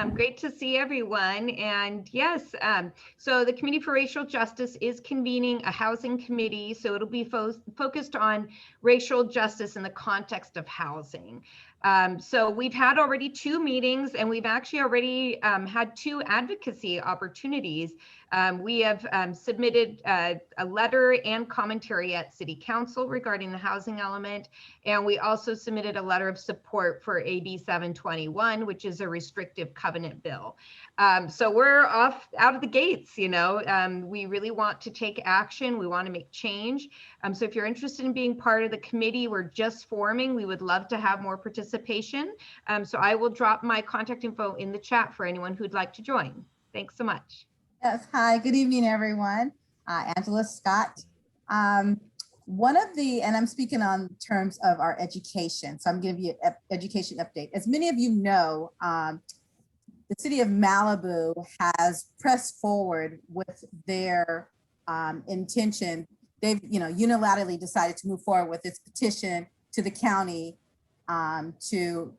Great to see everyone. And yes, so the Committee for Racial Justice is convening a housing committee. So it'll be focused on racial justice in the context of housing. So we've had already 2 meetings, and we've actually already had 2 advocacy opportunities. We have submitted a letter and commentary at City Council regarding the housing element. And we also submitted a letter of support for AB 721, which is a restrictive covenant bill. So we're out of the gates, you know. We really want to take action. We want to make change. So if you're interested in being part of the committee, we're just forming. We would love to have more participation. So I will drop my contact info in the chat for anyone who'd like to join. Thanks so much. Yes, hi, good evening, everyone. Angela Scott. One of the, and I'm speaking on terms of our education, so I'm giving you an education update. As many of you know, the city of Malibu has pressed forward with their intention. They've, unilaterally decided to move forward with its petition to the county to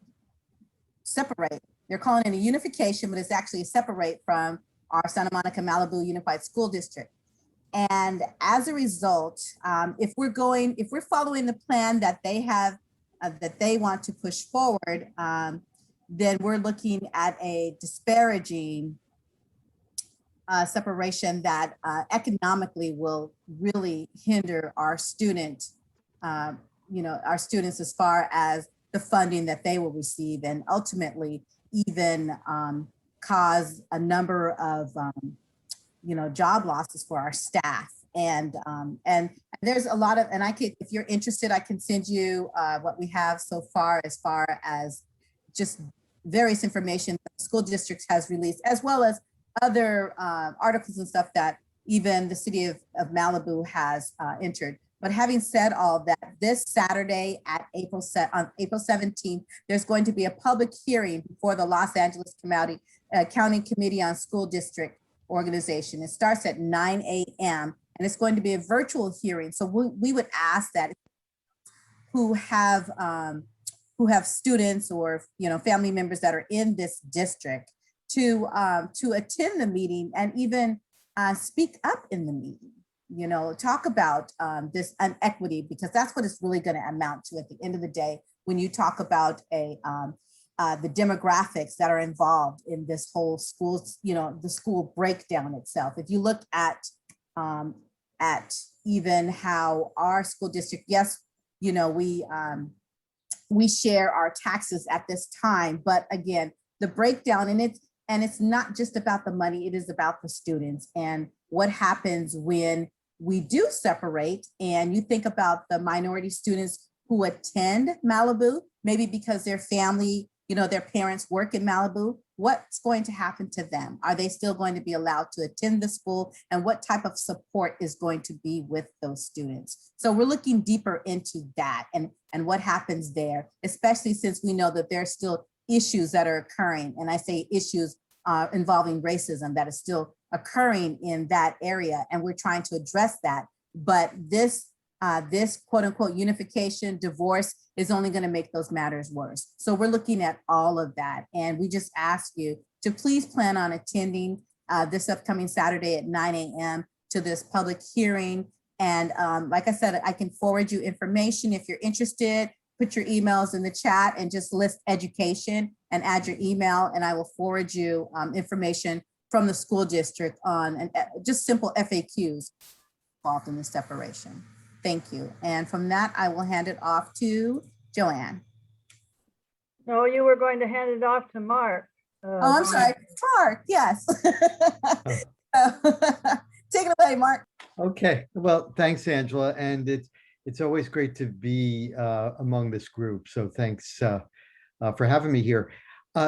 separate. They're calling it a unification, but it's actually a separate from our Santa Monica Malibu Unified School District. And as a result, if we're following the plan that they have, that they want to push forward, then we're looking at a disparaging separation that economically will really hinder our students, our students as far as the funding that they will receive, and ultimately even cause a number of job losses for our staff. And there's a lot of, and if you're interested, I can send you what we have so far as just various information that the school district has released, as well as other articles and stuff that even the city of Malibu has entered. But having said all that, this Saturday on April 17th, there's going to be a public hearing before the Los Angeles County Committee on School District Organization. It starts at 9 a.m. and it's going to be a virtual hearing. So we would ask that who have students or family members that are in this district to attend the meeting and even speak up in the meeting. Talk about this inequity, because that's what it's really going to amount to at the end of the day when you talk about the demographics that are involved in this whole school, the school breakdown itself. If you look at even how our school district, yes, we share our taxes at this time, but again, the breakdown, and it's not just about the money, it is about the students and what happens when we do separate. And you think about the minority students who attend Malibu, maybe because their family, their parents work in Malibu. What's going to happen to them? Are they still going to be allowed to attend the school? And what type of support is going to be with those students? So we're looking deeper into that and what happens there, especially since we know that there are still issues that are occurring. And I say issues involving racism that is still occurring in that area, and we're trying to address that. But this quote unquote unification, divorce is only going to make those matters worse. So we're looking at all of that, and we just ask you to please plan on attending this upcoming Saturday at 9 a.m. to this public hearing. And like I said, I can forward you information if you're interested. Put your emails in the chat and just list education and add your email, and I will forward you information from the school district on just simple FAQs involved in the separation. Thank you. And from that, I will hand it off to Joanne. No, you were going to hand it off to Mark. Oh, I'm sorry, Mark, yes. Take it away, Mark. Okay, well, thanks, Angela. And it's always great to be among this group. So thanks for having me here.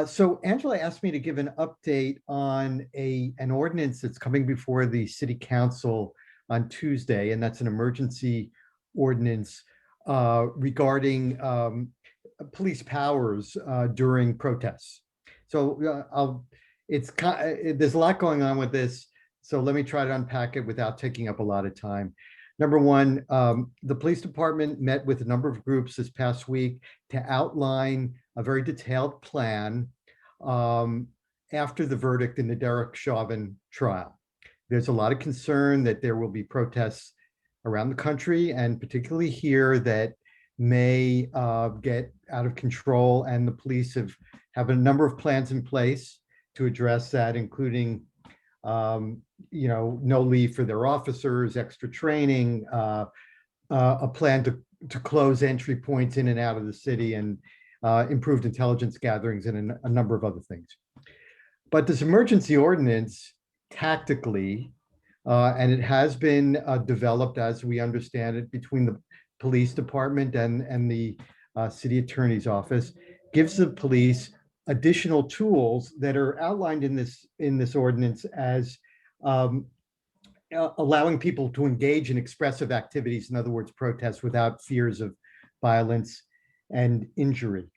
So Angela asked me to give an update on an ordinance that's coming before the City Council on Tuesday, and that's an emergency ordinance regarding police powers during protests. So there's a lot going on with this, so let me try to unpack it without taking up a lot of time. Number one, the police department met with a number of groups this past week to outline a very detailed plan after the verdict in the Derek Chauvin trial. There's a lot of concern that there will be protests around the country, and particularly here, that may get out of control, and the police have a number of plans in place to address that, including no leave for their officers, extra training, a plan to close entry points in and out of the city, and improved intelligence gatherings, and a number of other things. But this emergency ordinance, tactically, and it has been developed, as we understand it, between the police department and the city attorney's office, gives the police additional tools that are outlined in this ordinance as allowing people to engage in expressive activities, in other words, protests, without fears of violence and injury.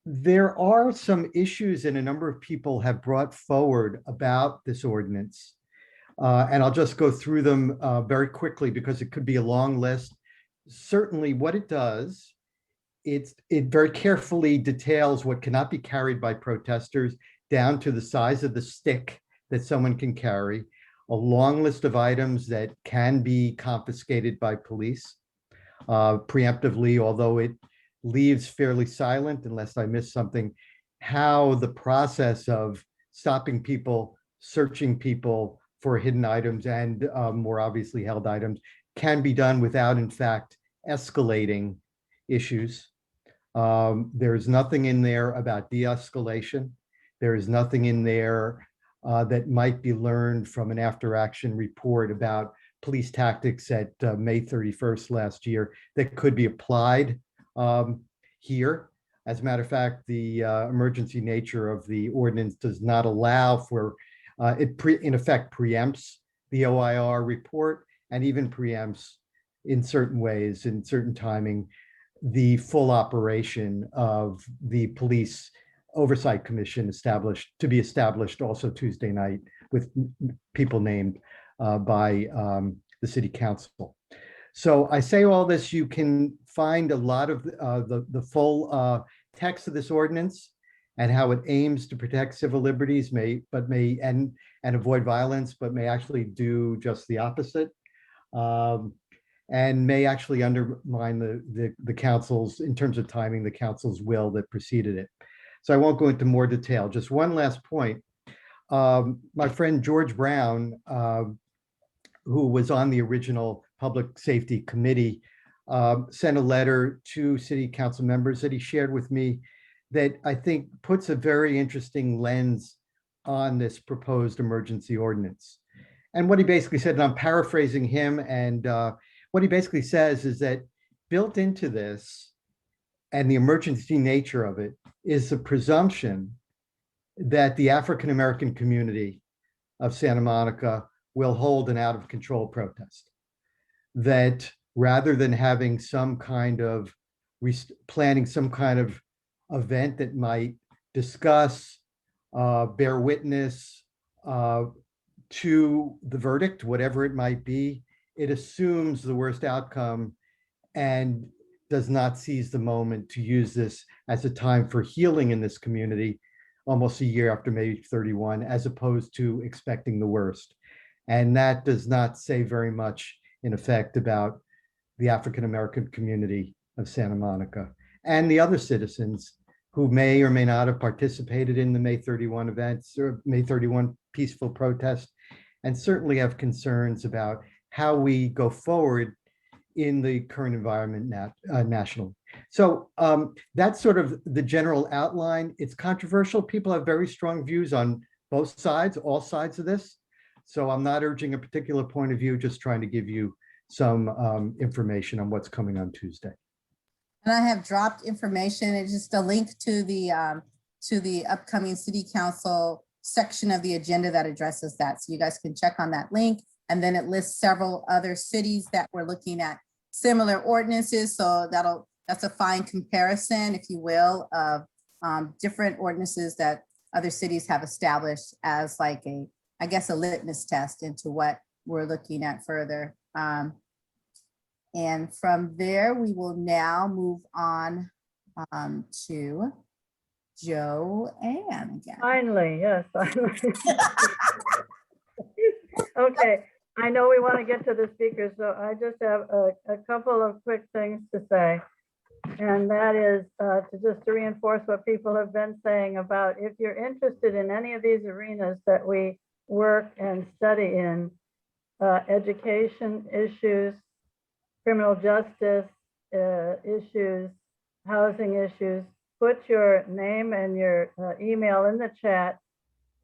There are some issues, and a number of people have brought forward about this ordinance. And I'll just go through them very quickly, because it could be a long list. Certainly what it does, it very carefully details what cannot be carried by protesters, down to the size of the stick that someone can carry, a long list of items that can be confiscated by police preemptively, although it leaves fairly silent, unless I miss something, how the process of stopping people, searching people for hidden items, and more obviously held items, can be done without, in fact, escalating issues. There's nothing in there about de-escalation. There is nothing in there that might be learned from an after-action report about police tactics at May 31st last year that could be applied here. As a matter of fact, the emergency nature of the ordinance does not allow for, in effect preempts the OIR report, and even preempts in certain ways, in certain timing, the full operation of the police oversight commission to be established also Tuesday night, with people named by the city council. So I say all this, you can find a lot of the full text of this ordinance and how it aims to protect civil liberties, and avoid violence, but may actually do just the opposite, and may actually undermine the council's, in terms of timing, the council's will that preceded it. So I won't go into more detail. Just one last point. My friend George Brown, who was on the original Public Safety Committee, sent a letter to city council members that he shared with me that I think puts a very interesting lens on this proposed emergency ordinance. And what he basically said, and I'm paraphrasing him, and what he basically says is that built into this, and the emergency nature of it, is the presumption that the African-American community of Santa Monica will hold an out-of-control protest. That rather than having some kind of, planning some kind of event that might discuss, bear witness to the verdict, whatever it might be, it assumes the worst outcome and does not seize the moment to use this as a time for healing in this community, almost a year after May 31, as opposed to expecting the worst. And that does not say very much, in effect, about the African-American community of Santa Monica and the other citizens who may or may not have participated in the May 31 events or May 31 peaceful protest, and certainly have concerns about how we go forward in the current environment nationally. So that's sort of the general outline. It's controversial. People have very strong views on both sides, all sides of this. So I'm not urging a particular point of view, just trying to give you some information on what's coming on Tuesday. And I have dropped information. It's just a link to the upcoming city council section of the agenda that addresses that. So you guys can check on that link. And then it lists several other cities that we're looking at similar ordinances. So that's a fine comparison, if you will, of different ordinances that other cities have established as like I guess a litmus test into what we're looking at further. And from there, we will now move on to Joanne again. Finally, yes. Finally. Okay, I know we want to get to the speakers, so I just have a couple of quick things to say. And that is to reinforce what people have been saying about if you're interested in any of these arenas that we work and study in, education issues, criminal justice issues, housing issues, put your name and your email in the chat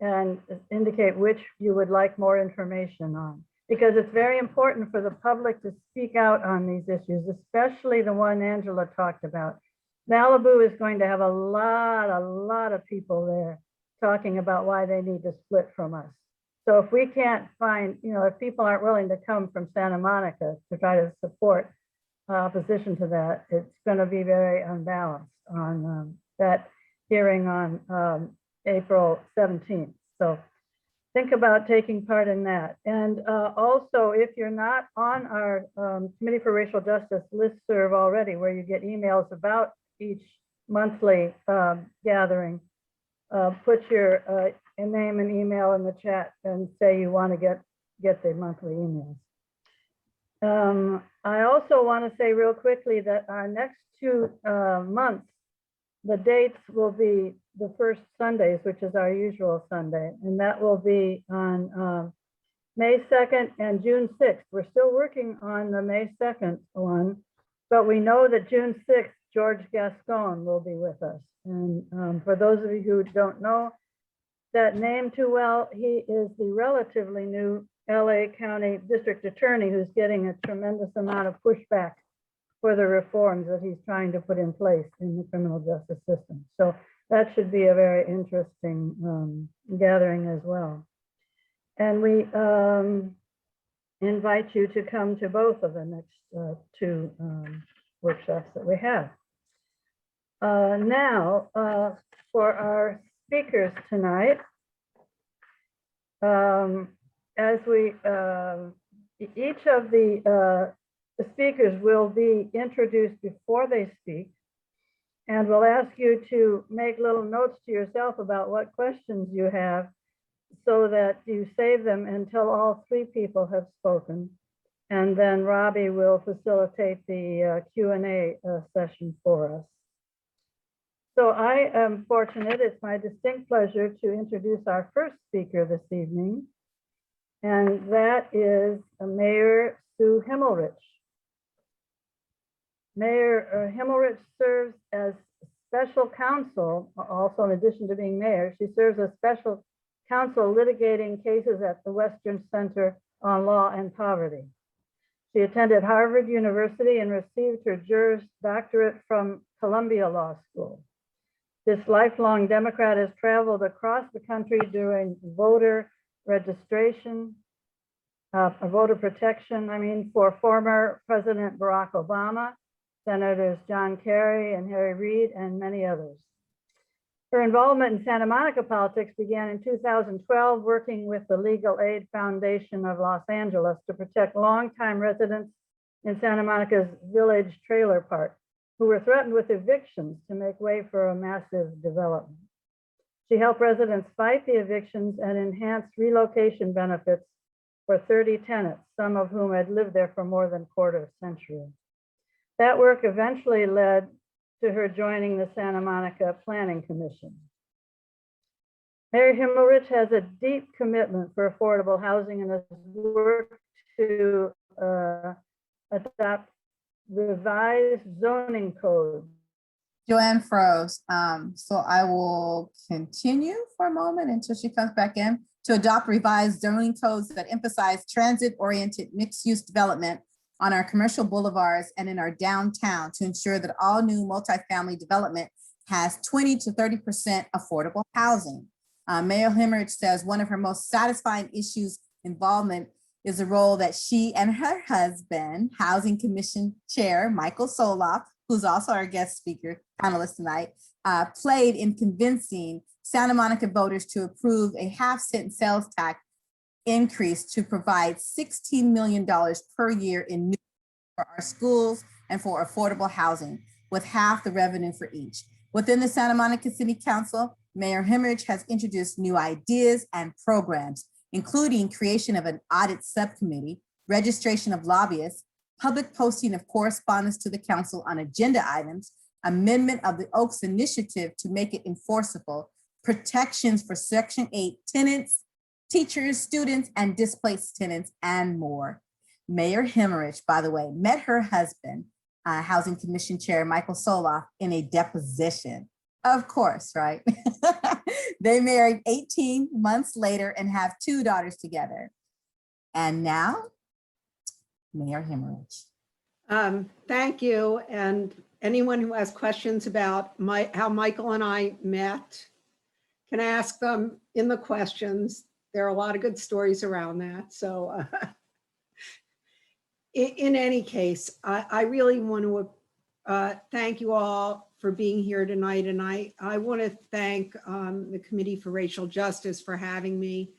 and indicate which you would like more information on. Because it's very important for the public to speak out on these issues, especially the one Angela talked about. Malibu is going to have a lot of people there talking about why they need to split from us. So if we can't find, if people aren't willing to come from Santa Monica to try to support opposition to that, it's going to be very unbalanced on that hearing on April 17th. So think about taking part in that. And also, if you're not on our Committee for Racial Justice listserv already, where you get emails about each monthly gathering, put your name and email in the chat and say you want to get the monthly emails. I also want to say real quickly that our next 2 months, the dates will be the first Sundays, which is our usual Sunday, and that will be on May 2nd and June 6th. We're still working on the May 2nd one, but we know that June 6th, George Gascon will be with us. And for those of you who don't know that name too well, he is the relatively new LA County District Attorney who's getting a tremendous amount of pushback for the reforms that he's trying to put in place in the criminal justice system. So that should be a very interesting gathering as well. And we invite you to come to both of the next 2 workshops that we have. Now, for our speakers tonight, as we, each of the speakers will be introduced before they speak, and we'll ask you to make little notes to yourself about what questions you have so that you save them until all 3 people have spoken. And then Robbie will facilitate the Q&A session for us. So I am fortunate, it's my distinct pleasure to introduce our first speaker this evening, and that is Mayor Sue Himmelrich. Mayor Himmelrich serves as special counsel, also in addition to being mayor, she serves as special counsel litigating cases at the Western Center on Law and Poverty. She attended Harvard University and received her Juris Doctorate from Columbia Law School. This lifelong Democrat has traveled across the country doing voter registration, voter protection, for former President Barack Obama, Senators John Kerry and Harry Reid, and many others. Her involvement in Santa Monica politics began in 2012, working with the Legal Aid Foundation of Los Angeles to protect longtime residents in Santa Monica's Village Trailer Park, who were threatened with evictions to make way for a massive development. She helped residents fight the evictions and enhance relocation benefits for 30 tenants, some of whom had lived there for more than a quarter century. That work eventually led to her joining the Santa Monica Planning Commission. Mayor Himmelrich has a deep commitment for affordable housing and has worked to adopt revised zoning codes. Joanne froze, so I will continue for a moment until she comes back in. To adopt revised zoning codes that emphasize transit-oriented mixed-use development on our commercial boulevards and in our downtown to ensure that all new multifamily development has 20 to 30% affordable housing. Mayor Himmelrich says one of her most satisfying issues involvement is the role that she and her husband, Housing Commission Chair Michael Soloff, who's also our guest speaker panelist tonight, played in convincing Santa Monica voters to approve a half-cent sales tax increase to provide $16 million per year in new for our schools and for affordable housing, with half the revenue for each. Within the Santa Monica City Council, Mayor Himmelrich has introduced new ideas and programs, including creation of an audit subcommittee, registration of lobbyists, public posting of correspondence to the council on agenda items, amendment of the Oaks Initiative to make it enforceable, protections for Section 8 tenants, teachers, students, and displaced tenants, and more. Mayor Himmelrich, by the way, met her husband, Housing Commission Chair Michael Soloff, in a deposition. Of course, right? They married 18 months later and have 2 daughters together. And now, Mayor Himmelrich. Thank you. And anyone who has questions about how Michael and I met can ask them in the questions. There are a lot of good stories around that. So in any case, I really want to thank you all for being here tonight. And I want to thank the Committee for Racial Justice for having me.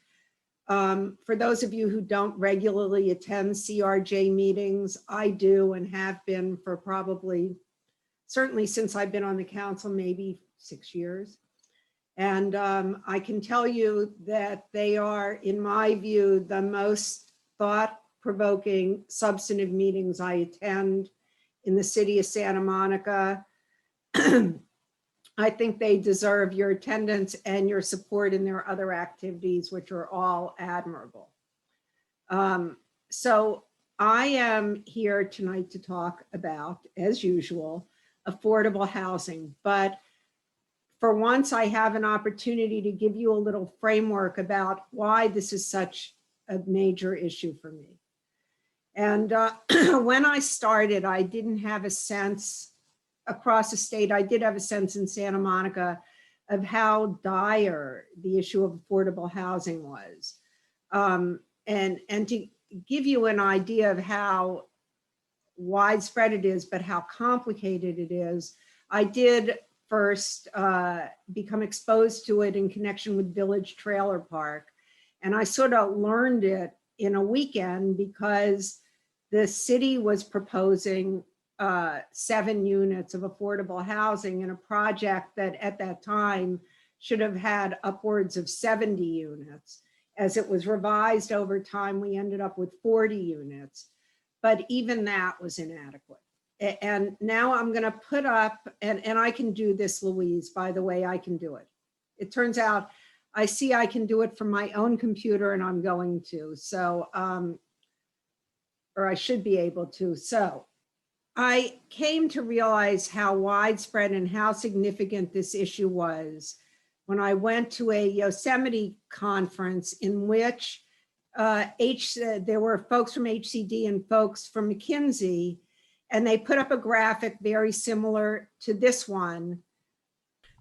For those of you who don't regularly attend CRJ meetings, I do and have been for certainly since I've been on the council, maybe 6 years. And I can tell you that they are, in my view, the most thought-provoking substantive meetings I attend in the city of Santa Monica. I think they deserve your attendance and your support in their other activities, which are all admirable. So I am here tonight to talk about, as usual, affordable housing. But for once, I have an opportunity to give you a little framework about why this is such a major issue for me. And when I started, I didn't have a sense across the state. I did have a sense in Santa Monica of how dire the issue of affordable housing was. And to give you an idea of how widespread it is, but how complicated it is, I did first become exposed to it in connection with Village Trailer Park. And I sort of learned it in a weekend because the city was proposing 7 units of affordable housing in a project that at that time should have had upwards of 70 units. As it was revised over time, we ended up with 40 units, but even that was inadequate. And now I'm gonna put up, and I can do this, Louise, by the way, I can do it. It turns out I see I can do it from my own computer and I'm going to, so, or I should be able to. So I came to realize how widespread and how significant this issue was when I went to a Yosemite conference in which there were folks from HCD and folks from McKinsey, and they put up a graphic very similar to this one.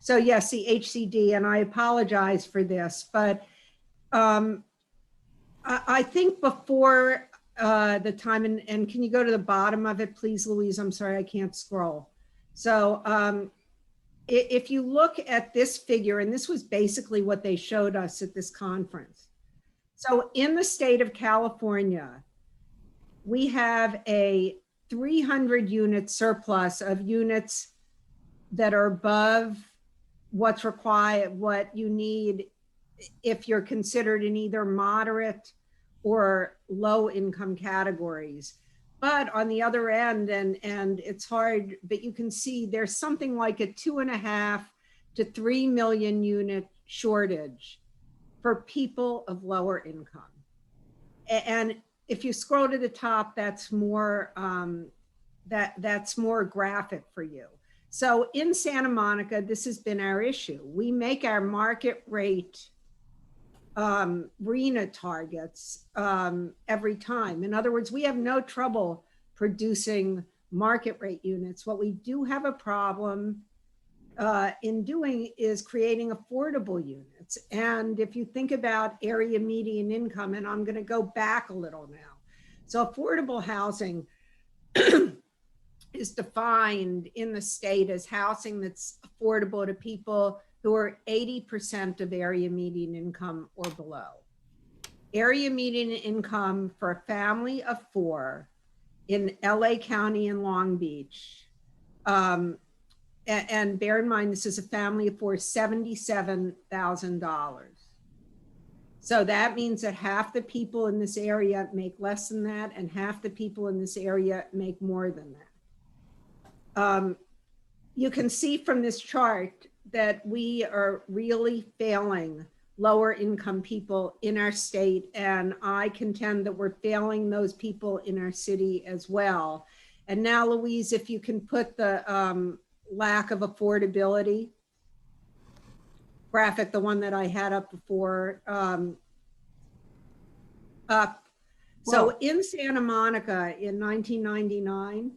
So yes, the HCD, and I apologize for this, but I think before the time, and can you go to the bottom of it, please, Louise? I'm sorry, I can't scroll. So if you look at this figure, and this was basically what they showed us at this conference. So in the state of California, we have a 300 unit surplus of units that are above what's required, what you need if you're considered in either moderate or low income categories. But on the other end, and it's hard, but you can see there's something like a 2.5 to 3 million unit shortage for people of lower income. And if you scroll to the top, that's more, that's more graphic for you. So in Santa Monica, this has been our issue. We make our market rate RENA targets every time. In other words, we have no trouble producing market rate units. What we do have a problem in doing is creating affordable units. And if you think about area median income, and I'm going to go back a little now. So affordable housing is defined in the state as housing that's affordable to people who are 80% of area median income or below. Area median income for a family of 4 in LA County and Long Beach, and and bear in mind, this is a family of four, $77,000. So that means that half the people in this area make less than that, and half the people in this area make more than that. You can see from this chart that we are really failing lower income people in our state. And I contend that we're failing those people in our city as well. And now, Louise, if you can put the lack of affordability graphic, the one that I had up before, up. So Whoa. in Santa Monica in 1999,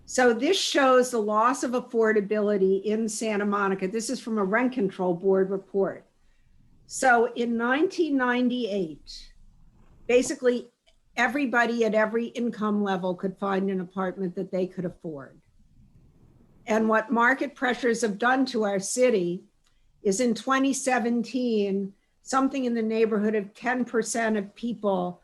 so this shows the loss of affordability in Santa Monica. This is from a rent control board report. So in 1998, basically everybody at every income level could find an apartment that they could afford. And what market pressures have done to our city is in 2017, something in the neighborhood of 10% of people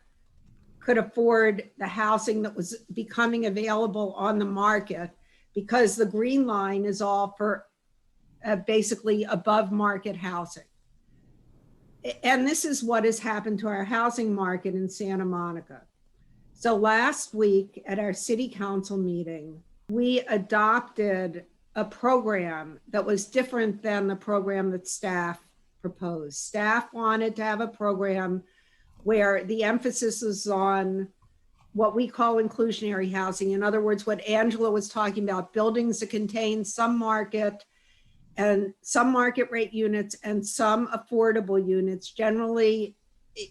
could afford the housing that was becoming available on the market, because the green line is all for basically above market housing. And this is what has happened to our housing market in Santa Monica. So last week at our city council meeting, we adopted a program that was different than the program that staff proposed. Staff wanted to have a program where the emphasis is on what we call inclusionary housing. In other words, what Angela was talking about, buildings that contain some market and some market rate units and some affordable units. Generally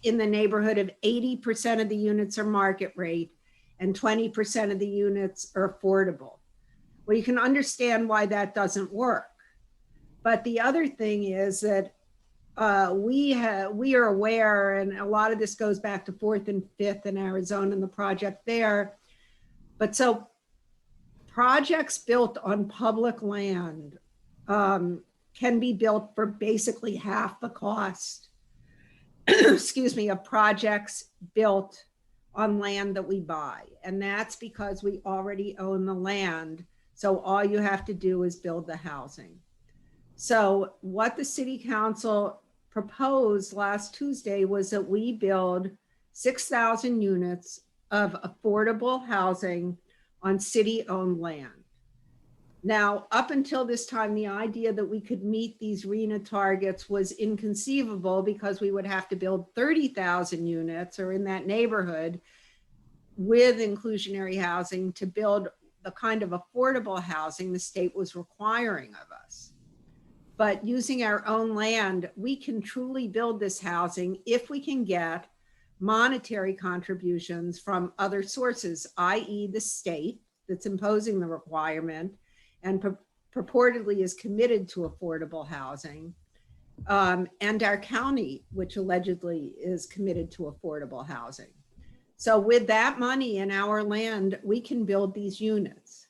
in the neighborhood of 80% of the units are market rate and 20% of the units are affordable. Well, you can understand why that doesn't work. But the other thing is that we are aware, and a lot of this goes back to 4th and 5th in Arizona and the project there. But so projects built on public land can be built for basically half the cost, excuse me, of projects built on land that we buy. And that's because we already own the land. So all you have to do is build the housing. So what the city council proposed last Tuesday was that we build 6,000 units of affordable housing on city-owned land. Now, up until this time, the idea that we could meet these RHNA targets was inconceivable, because we would have to build 30,000 units or in that neighborhood with inclusionary housing to build the kind of affordable housing the state was requiring of us. But using our own land, we can truly build this housing if we can get monetary contributions from other sources, i.e. the state that's imposing the requirement and purportedly is committed to affordable housing, and our county, which allegedly is committed to affordable housing. So with that money in our land, we can build these units.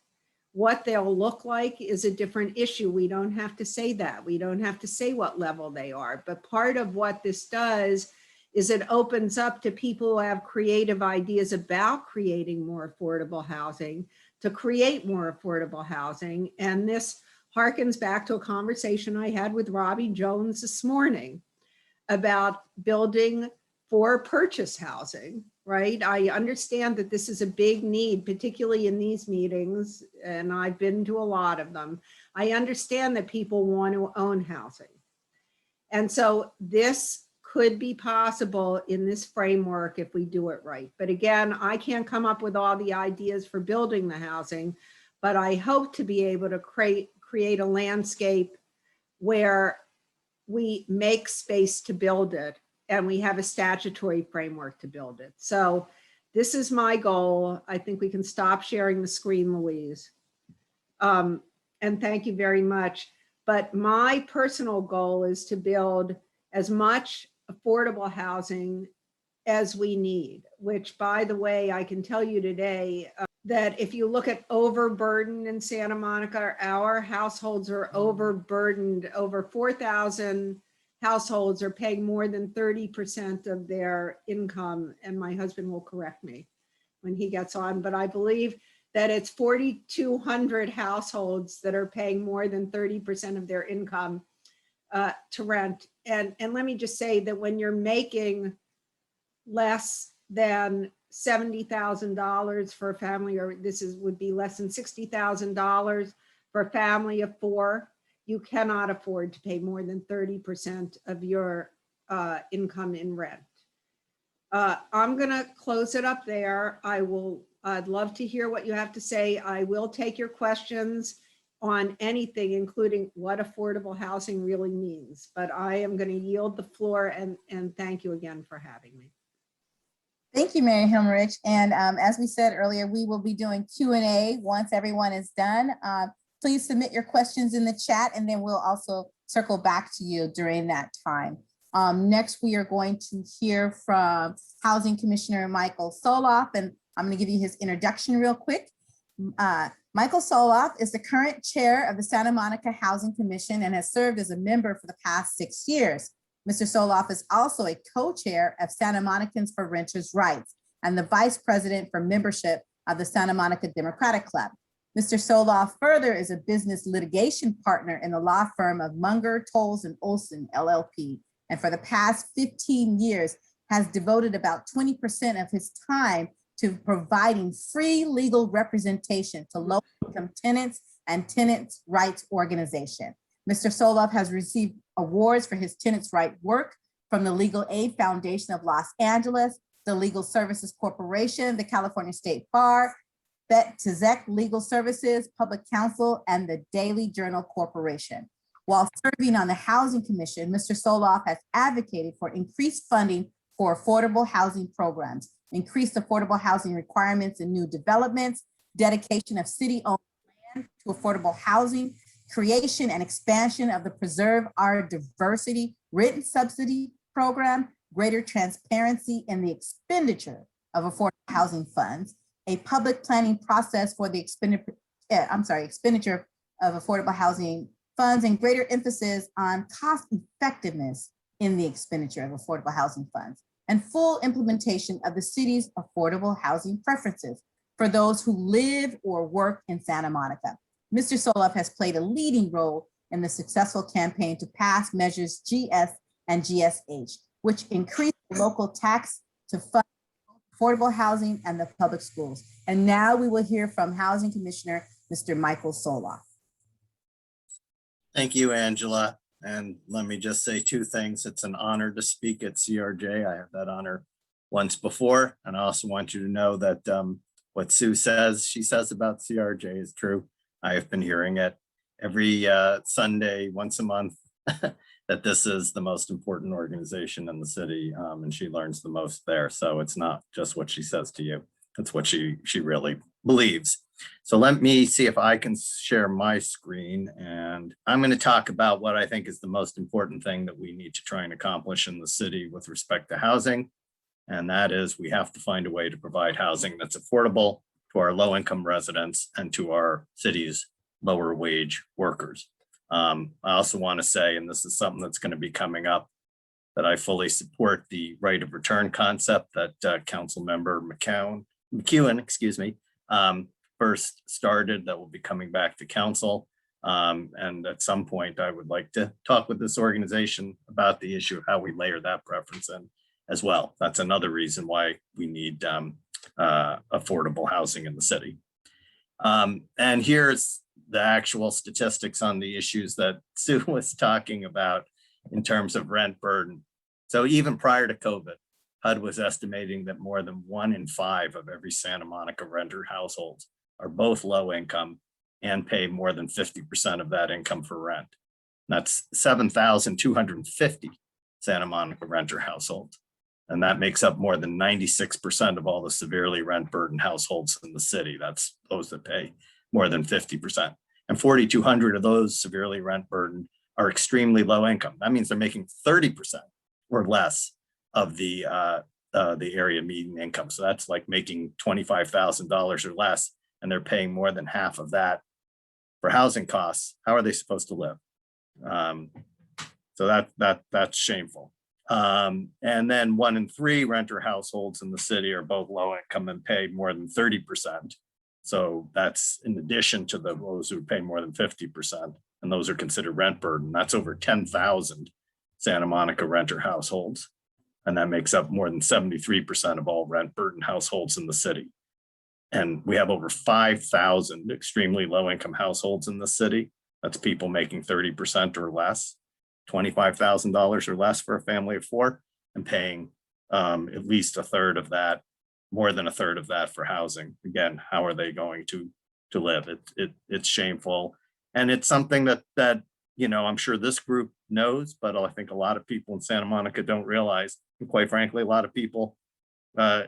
What they'll look like is a different issue. We don't have to say that. We don't have to say what level they are. But part of what this does is it opens up to people who have creative ideas about creating more affordable housing to create more affordable housing. And this harkens back to a conversation I had with Robbie Jones this morning about building for purchase housing, right? I understand that this is a big need, particularly in these meetings, and I've been to a lot of them. I understand that people want to own housing. And so this could be possible in this framework if we do it right. But again, I can't come up with all the ideas for building the housing, but I hope to be able to create a landscape where we make space to build it and we have a statutory framework to build it. So this is my goal. I think we can stop sharing the screen, Louise. And thank you very much. But my personal goal is to build as much affordable housing as we need, which, by the way, I can tell you today that if you look at overburden in Santa Monica, our households are overburdened. Over 4,000 households are paying more than 30% of their income. And my husband will correct me when he gets on, but I believe that it's 4,200 households that are paying more than 30% of their income to rent. And let me just say that when you're making less than $70,000 for a family, or would be less than $60,000 for a family of 4, you cannot afford to pay more than 30% of your income in rent. I'm gonna close it up there. I'd love to hear what you have to say. I will take your questions on anything, including what affordable housing really means, but I am gonna yield the floor and thank you again for having me. Thank you, Mary Himmelrich. And as we said earlier, we will be doing Q&A once everyone is done. Please submit your questions in the chat, and then we'll also circle back to you during that time. Next, we are going to hear from Housing Commissioner Michael Soloff, and I'm going to give you his introduction real quick. Michael Soloff is the current chair of the Santa Monica Housing Commission and has served as a member for the past 6 years. Mr. Soloff is also a co-chair of Santa Monicans for Renters' Rights and the vice president for membership of the Santa Monica Democratic Club. Mr. Soloff further is a business litigation partner in the law firm of Munger, Tolles & Olson, LLP, and for the past 15 years has devoted about 20% of his time to providing free legal representation to low-income tenants and tenants' rights organization. Mr. Soloff has received awards for his tenants' right work from the Legal Aid Foundation of Los Angeles, the Legal Services Corporation, the California State Bar, Tzek Legal Services, Public Counsel, and the Daily Journal Corporation. While serving on the Housing Commission, Mr. Soloff has advocated for increased funding for affordable housing programs, increased affordable housing requirements in new developments, dedication of city-owned land to affordable housing, creation and expansion of the Preserve Our Diversity written subsidy program, greater transparency in the expenditure of affordable housing funds, a public planning process for the expenditure of affordable housing funds, and greater emphasis on cost effectiveness in the expenditure of affordable housing funds, and full implementation of the city's affordable housing preferences for those who live or work in Santa Monica. Mr. Soloff has played a leading role in the successful campaign to pass measures GS and GSH, which increase the local tax to fund affordable housing and the public schools. And now we will hear from Housing Commissioner, Mr. Michael Soloff. Thank you, Angela. And let me just say 2 things. It's an honor to speak at CRJ. I have that honor once before. And I also want you to know that what Sue says, she says about CRJ is true. I have been hearing it every Sunday, once a month, that this is the most important organization in the city, and she learns the most there. So it's not just what she says to you, it's what she really believes. So let me see if I can share my screen, and I'm going to talk about what I think is the most important thing that we need to try and accomplish in the city with respect to housing. And that is, we have to find a way to provide housing that's affordable to our low-income residents and to our city's lower wage workers. I also want to say, and this is something that's going to be coming up, that I fully support the right of return concept that Council Member McEwen, first started, that will be coming back to council. And at some point, I would like to talk with this organization about the issue of how we layer that preference in as well. That's another reason why we need affordable housing in the city. And here's the actual statistics on the issues that Sue was talking about in terms of rent burden. So even prior to COVID, HUD was estimating that more than 1 in 5 of every Santa Monica renter households are both low income and pay more than 50% of that income for rent. That's 7,250 Santa Monica renter households. And that makes up more than 96% of all the severely rent burdened households in the city. That's those that pay more than 50%. And 4,200 of those severely rent burdened are extremely low income. That means they're making 30% or less of the area median income. So that's like making $25,000 or less, and they're paying more than half of that for housing costs. How are they supposed to live? So that's shameful. And then 1 in 3 renter households in the city are both low income and pay more than 30%. So that's in addition to those who pay more than 50%, and those are considered rent burden. That's over 10,000 Santa Monica renter households. And that makes up more than 73% of all rent burden households in the city. And we have over 5,000 extremely low income households in the city. That's people making 30% or less, $25,000 or less for a family of four, and paying at least a third of that, more than a third of that for housing. Again, how are they going to live? It's shameful. And it's something that you know, I'm sure this group knows, but I think a lot of people in Santa Monica don't realize. And quite frankly, a lot of people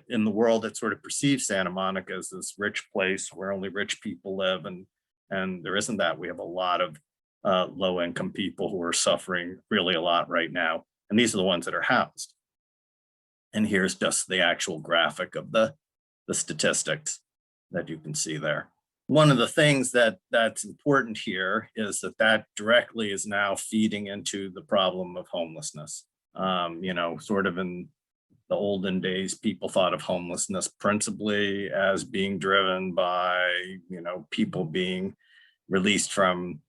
in the world that sort of perceive Santa Monica as this rich place where only rich people live, and there isn't that. We have a lot of low income people who are suffering really a lot right now, and these are the ones that are housed. And here's just the actual graphic of the statistics that you can see there. One of the things that's important here is that directly is now feeding into the problem of homelessness. You know, sort of in the olden days, people thought of homelessness principally as being driven by, you know, people being released from,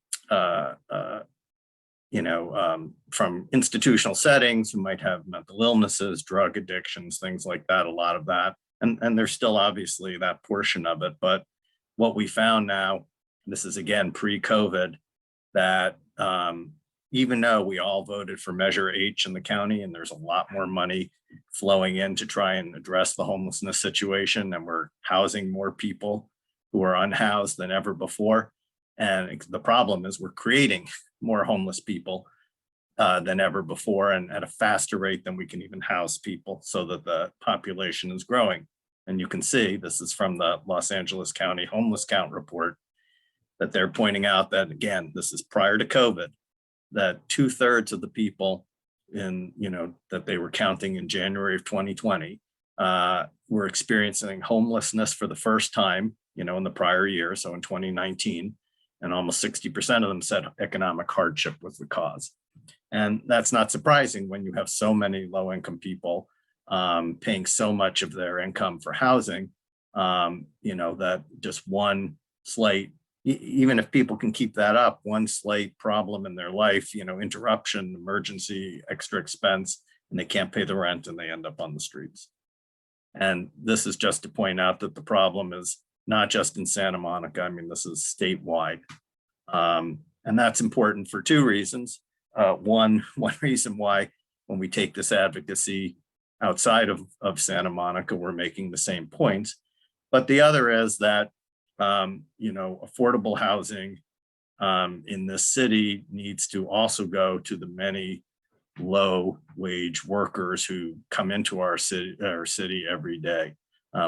from institutional settings who might have mental illnesses, drug addictions, things like that, a lot of that. And there's still obviously that portion of it. But what we found now, this is again pre-COVID, that even though we all voted for Measure H in the county, and there's a lot more money flowing in to try and address the homelessness situation, and we're housing more people who are unhoused than ever before. And the problem is we're creating more homeless people than ever before, and at a faster rate than we can even house people, so that the population is growing. And you can see, this is from the Los Angeles County Homeless Count report, that they're pointing out that, again, this is prior to COVID, that 2/3 of the people in, you know, that they were counting in January of 2020 were experiencing homelessness for the first time, you know, in the prior year, so in 2019, and almost 60% of them said economic hardship was the cause. And that's not surprising when you have so many low-income people paying so much of their income for housing, you know, that just one slight, even if people can keep that up, one slight problem in their life, you know, interruption, emergency, extra expense, and they can't pay the rent and they end up on the streets. And this is just to point out that the problem is not just in Santa Monica. I mean, this is statewide. And that's important for two reasons. One reason why when we take this advocacy outside of Santa Monica, we're making the same points. But the other is that, you know, affordable housing in this city needs to also go to the many low wage workers who come into our city every day.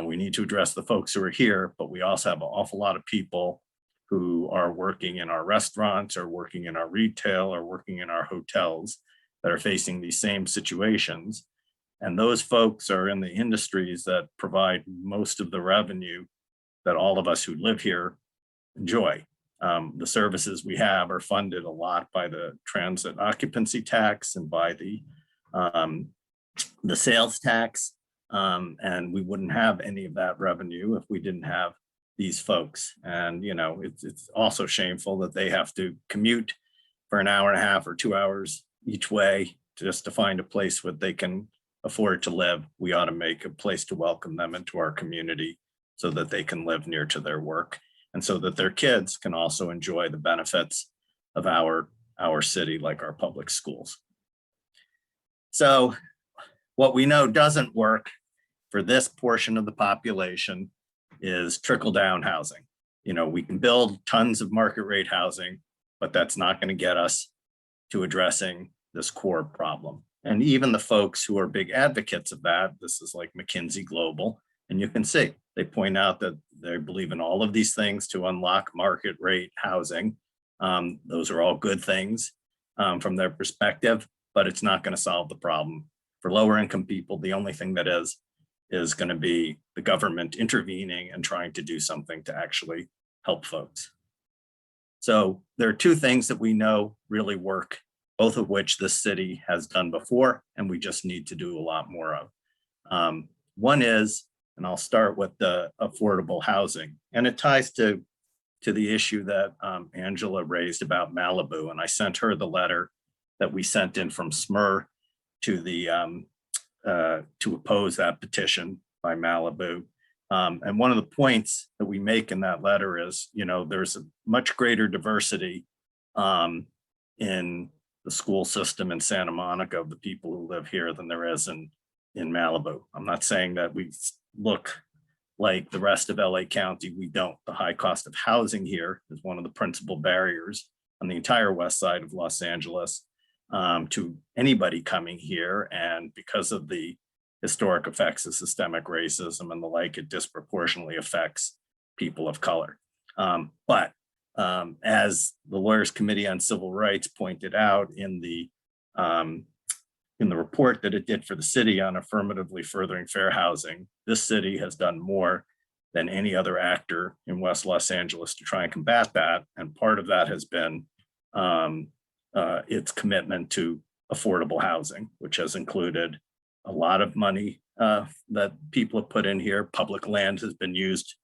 We need to address the folks who are here, but we also have an awful lot of people who are working in our restaurants, or working in our retail, or working in our hotels that are facing these same situations. And those folks are in the industries that provide most of the revenue that all of us who live here enjoy. The services we have are funded a lot by the transit occupancy tax and by the sales tax. And we wouldn't have any of that revenue if we didn't have these folks. And, you know, it's also shameful that they have to commute for an hour and a half or 2 hours each way just to find a place where they can afford to live. We ought to make a place to welcome them into our community so that they can live near to their work, and so that their kids can also enjoy the benefits of our city, like our public schools. So what we know doesn't work for this portion of the population is trickle-down housing. You know, we can build tons of market rate housing, but that's not going to get us to addressing this core problem. And even the folks who are big advocates of that, this is like McKinsey Global, and you can see, they point out that they believe in all of these things to unlock market rate housing. Those are all good things from their perspective, but it's not going to solve the problem. For lower income people, the only thing that is going to be the government intervening and trying to do something to actually help folks. So there are two things that we know really work, both of which this city has done before, and we just need to do a lot more of. One is, and I'll start with the affordable housing. And it ties to the issue that Angela raised about Malibu. And I sent her the letter that we sent in from SMER to the to oppose that petition by Malibu. And one of the points that we make in that letter is, there's a much greater diversity in the school system in Santa Monica of the people who live here than there is in Malibu. I'm not saying that we look like the rest of LA County. We don't. The high cost of housing here is one of the principal barriers on the entire west side of Los Angeles to anybody coming here. And because of the historic effects of systemic racism and the like, it disproportionately affects people of color. But as the Lawyers Committee on Civil Rights pointed out in the report that it did for the city on affirmatively furthering fair housing, this city has done more than any other actor in West Los Angeles to try and combat that. And part of that has been its commitment to affordable housing, which has included a lot of money that people have put in here. Public land has been used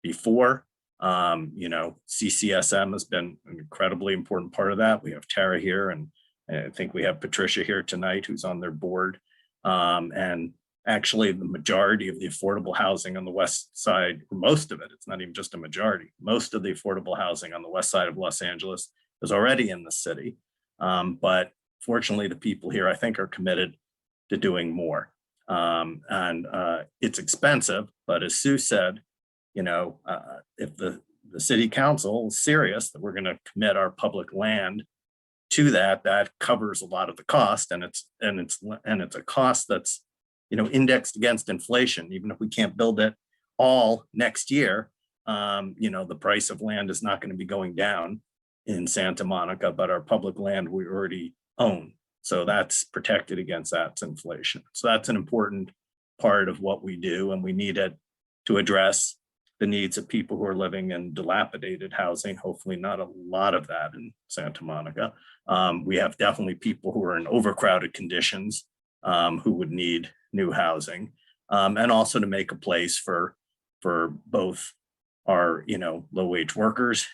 before. CCSM has been an incredibly important part of that. We have Tara here, and I think we have Patricia here tonight, who's on their board. And actually, the majority of the affordable housing on the west side, most of it, it's not even just a majority, most of the affordable housing on the west side of Los Angeles is already in the city. But fortunately, the people here, I think, are committed to doing more. And it's expensive, but as Sue said, if the city council is serious that we're going to commit our public land to that, that covers a lot of the cost, and it's a cost that's indexed against inflation. Even if we can't build it all next year, the price of land is not going to be going down in Santa Monica, but our public land we already own. So that's protected against that inflation. So that's an important part of what we do, and we need it to address the needs of people who are living in dilapidated housing. Hopefully not a lot of that in Santa Monica. We have definitely people who are in overcrowded conditions who would need new housing, and also to make a place for both our low-wage workers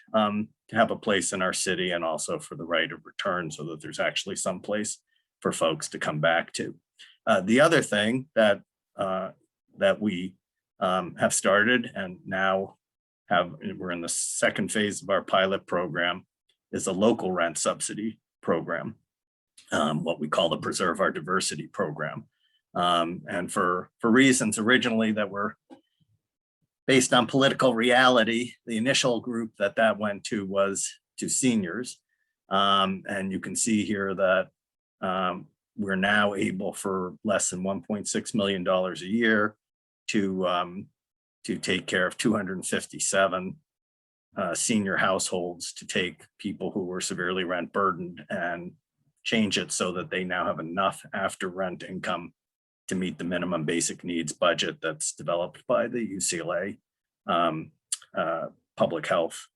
to have a place in our city, and also for the right of return, so that there's actually some place for folks to come back to. The other thing that we have started, and now we're in the second phase of our pilot program, is a local rent subsidy program, what we call the Preserve Our Diversity program. And for reasons originally that were based on political reality, the initial group that went to was to seniors. And you can see here that we're now able, for less than $1.6 million a year, to take care of 257 senior households, to take people who were severely rent burdened and change it so that they now have enough after rent income to meet the minimum basic needs budget that's developed by the UCLA public health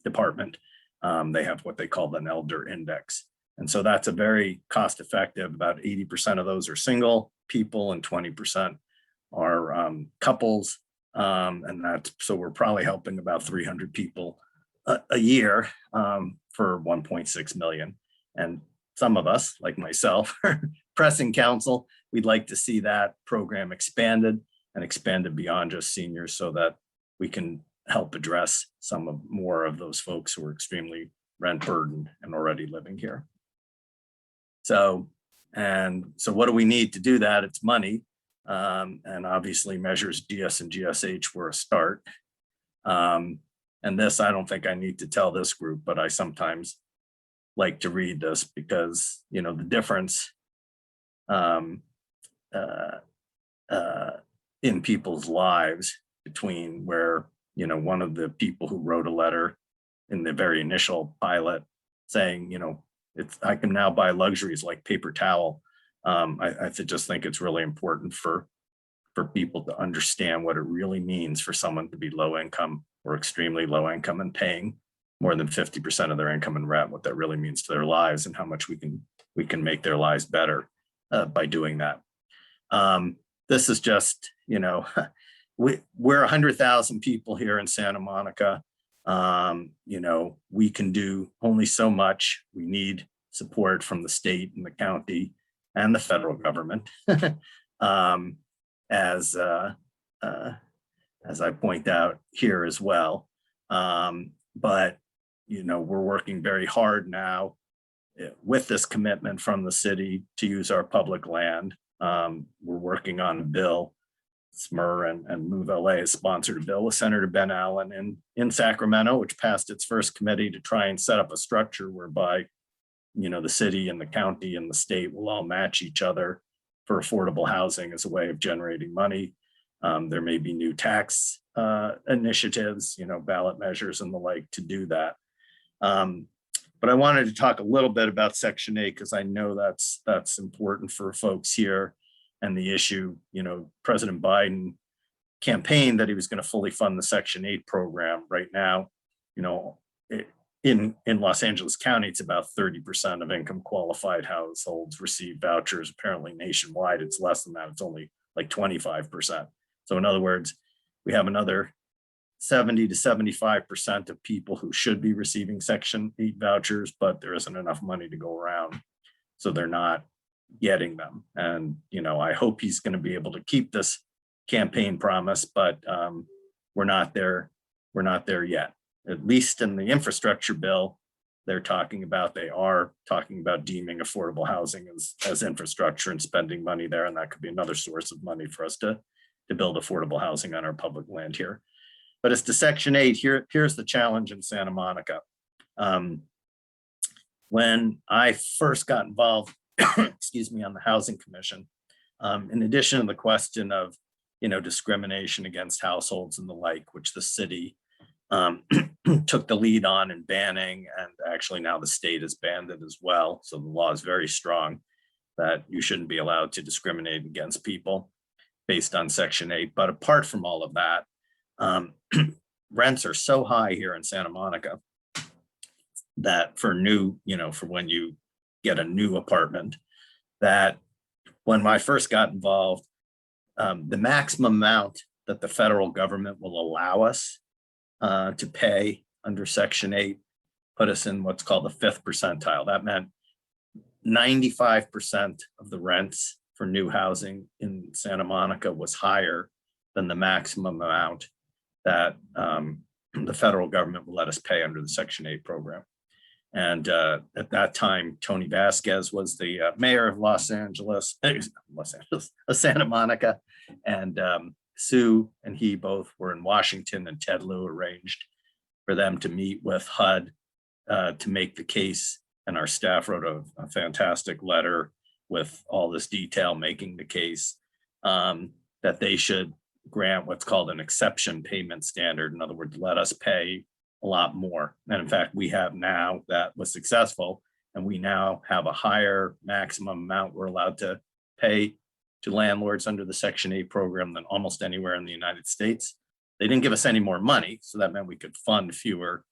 department. They have what they call the Elder Index. And so that's a very cost effective. About 80% of those are single people and 20% are couples. And so we're probably helping about 300 people a year for 1.6 million. And some of us, like myself, are pressing council. We'd like to see that program expanded beyond just seniors, so that we can help address more of those folks who are extremely rent burdened and already living here. So what do we need to do that? It's money. And obviously measures GS and GSH were a start. And this, I don't think I need to tell this group, but I sometimes like to read this because, the difference in people's lives between where, one of the people who wrote a letter in the very initial pilot saying, I can now buy luxuries like paper towel. I just think it's really important for people to understand what it really means for someone to be low income or extremely low income and paying more than 50% of their income in rent, what that really means to their lives, and how much we can make their lives better by doing that. this is just, we're 100,000 people here in Santa Monica. We can do only so much. We need support from the state and the county and the federal government. As I point out here as well. But, we're working very hard now with this commitment from the city to use our public land. We're working on a bill. SMER and Move LA has sponsored a bill with Senator Ben Allen in Sacramento, which passed its first committee to try and set up a structure whereby, the city and the county and the state will all match each other for affordable housing as a way of generating money. There may be new tax initiatives, ballot measures and the like to do that. But I wanted to talk a little bit about Section 8 because I know that's important for folks here. And the issue, President Biden campaigned that he was going to fully fund the Section 8 program. Right now, in Los Angeles County, it's about 30% of income qualified households receive vouchers. Apparently nationwide, it's less than that. It's only like 25%. So in other words, we have another 70 to 75% of people who should be receiving Section 8 vouchers, but there isn't enough money to go around. So they're not getting them. And, I hope he's going to be able to keep this campaign promise, but we're not there. We're not there yet. At least in the infrastructure bill, they are talking about deeming affordable housing as infrastructure and spending money there. And that could be another source of money for us to build affordable housing on our public land here. But as to Section 8, here's the challenge in Santa Monica. When I first got involved, excuse me, on the Housing Commission, in addition to the question of, discrimination against households and the like, which the city took the lead on in banning, and actually now the state has banned it as well. So the law is very strong that you shouldn't be allowed to discriminate against people based on Section 8. But apart from all of that, rents are so high here in Santa Monica that for for when you get a new apartment, that when I first got involved, the maximum amount that the federal government will allow us to pay under Section 8 put us in what's called the 5th percentile. That meant 95% of the rents for new housing in Santa Monica was higher than the maximum amount that the federal government will let us pay under the Section 8 program. And at that time, Tony Vasquez was the mayor of Santa Monica, and Sue and he both were in Washington, and Ted Lieu arranged for them to meet with HUD to make the case. And our staff wrote a fantastic letter with all this detail making the case that they should grant what's called an exception payment standard. In other words, let us pay a lot more. And in fact, we have now that was successful, and we now have a higher maximum amount we're allowed to pay to landlords under the Section 8 program than almost anywhere in the United States. They didn't give us any more money, so that meant we could fund fewer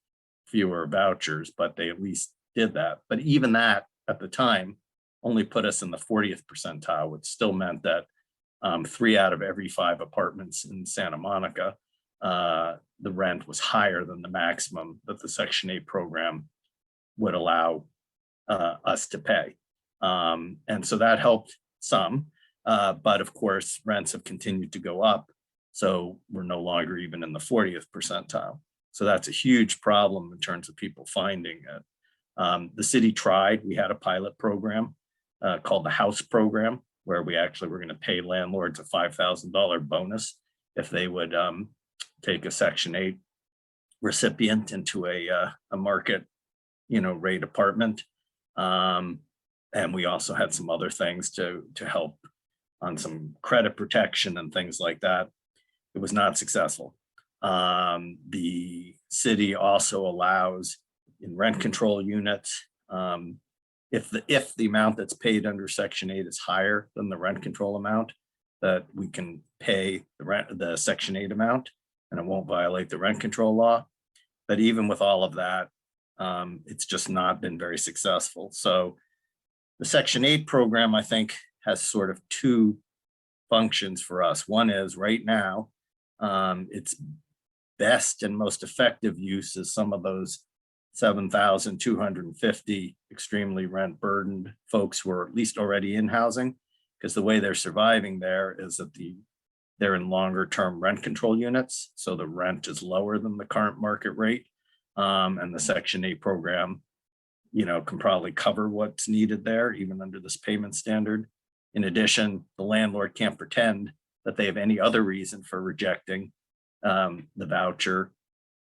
vouchers, but they at least did that. But even that at the time only put us in the 40th percentile, which still meant that 3 out of every 5 apartments in Santa Monica, the rent was higher than the maximum that the Section 8 program would allow us to pay. And so that helped some, but of course, rents have continued to go up. So we're no longer even in the 40th percentile. So that's a huge problem in terms of people finding it. The city tried, we had a pilot program called the House Program, where we actually were going to pay landlords a $5,000 bonus if they would take a Section 8 recipient into a market, rate apartment. And we also had some other things to help on some credit protection and things like that. It was not successful. The city also allows in rent control units, if the amount that's paid under Section 8 is higher than the rent control amount, that we can pay the Section 8 amount, and it won't violate the rent control law. But even with all of that, it's just not been very successful. So the Section 8 program, I think, has sort of 2 functions for us. One is right now, its best and most effective use is some of those 7,250 extremely rent burdened folks who are at least already in housing, because the way they're surviving there is that they're in longer term rent control units. So the rent is lower than the current market rate. And the Section 8 program, can probably cover what's needed there, even under this payment standard. In addition, the landlord can't pretend that they have any other reason for rejecting the voucher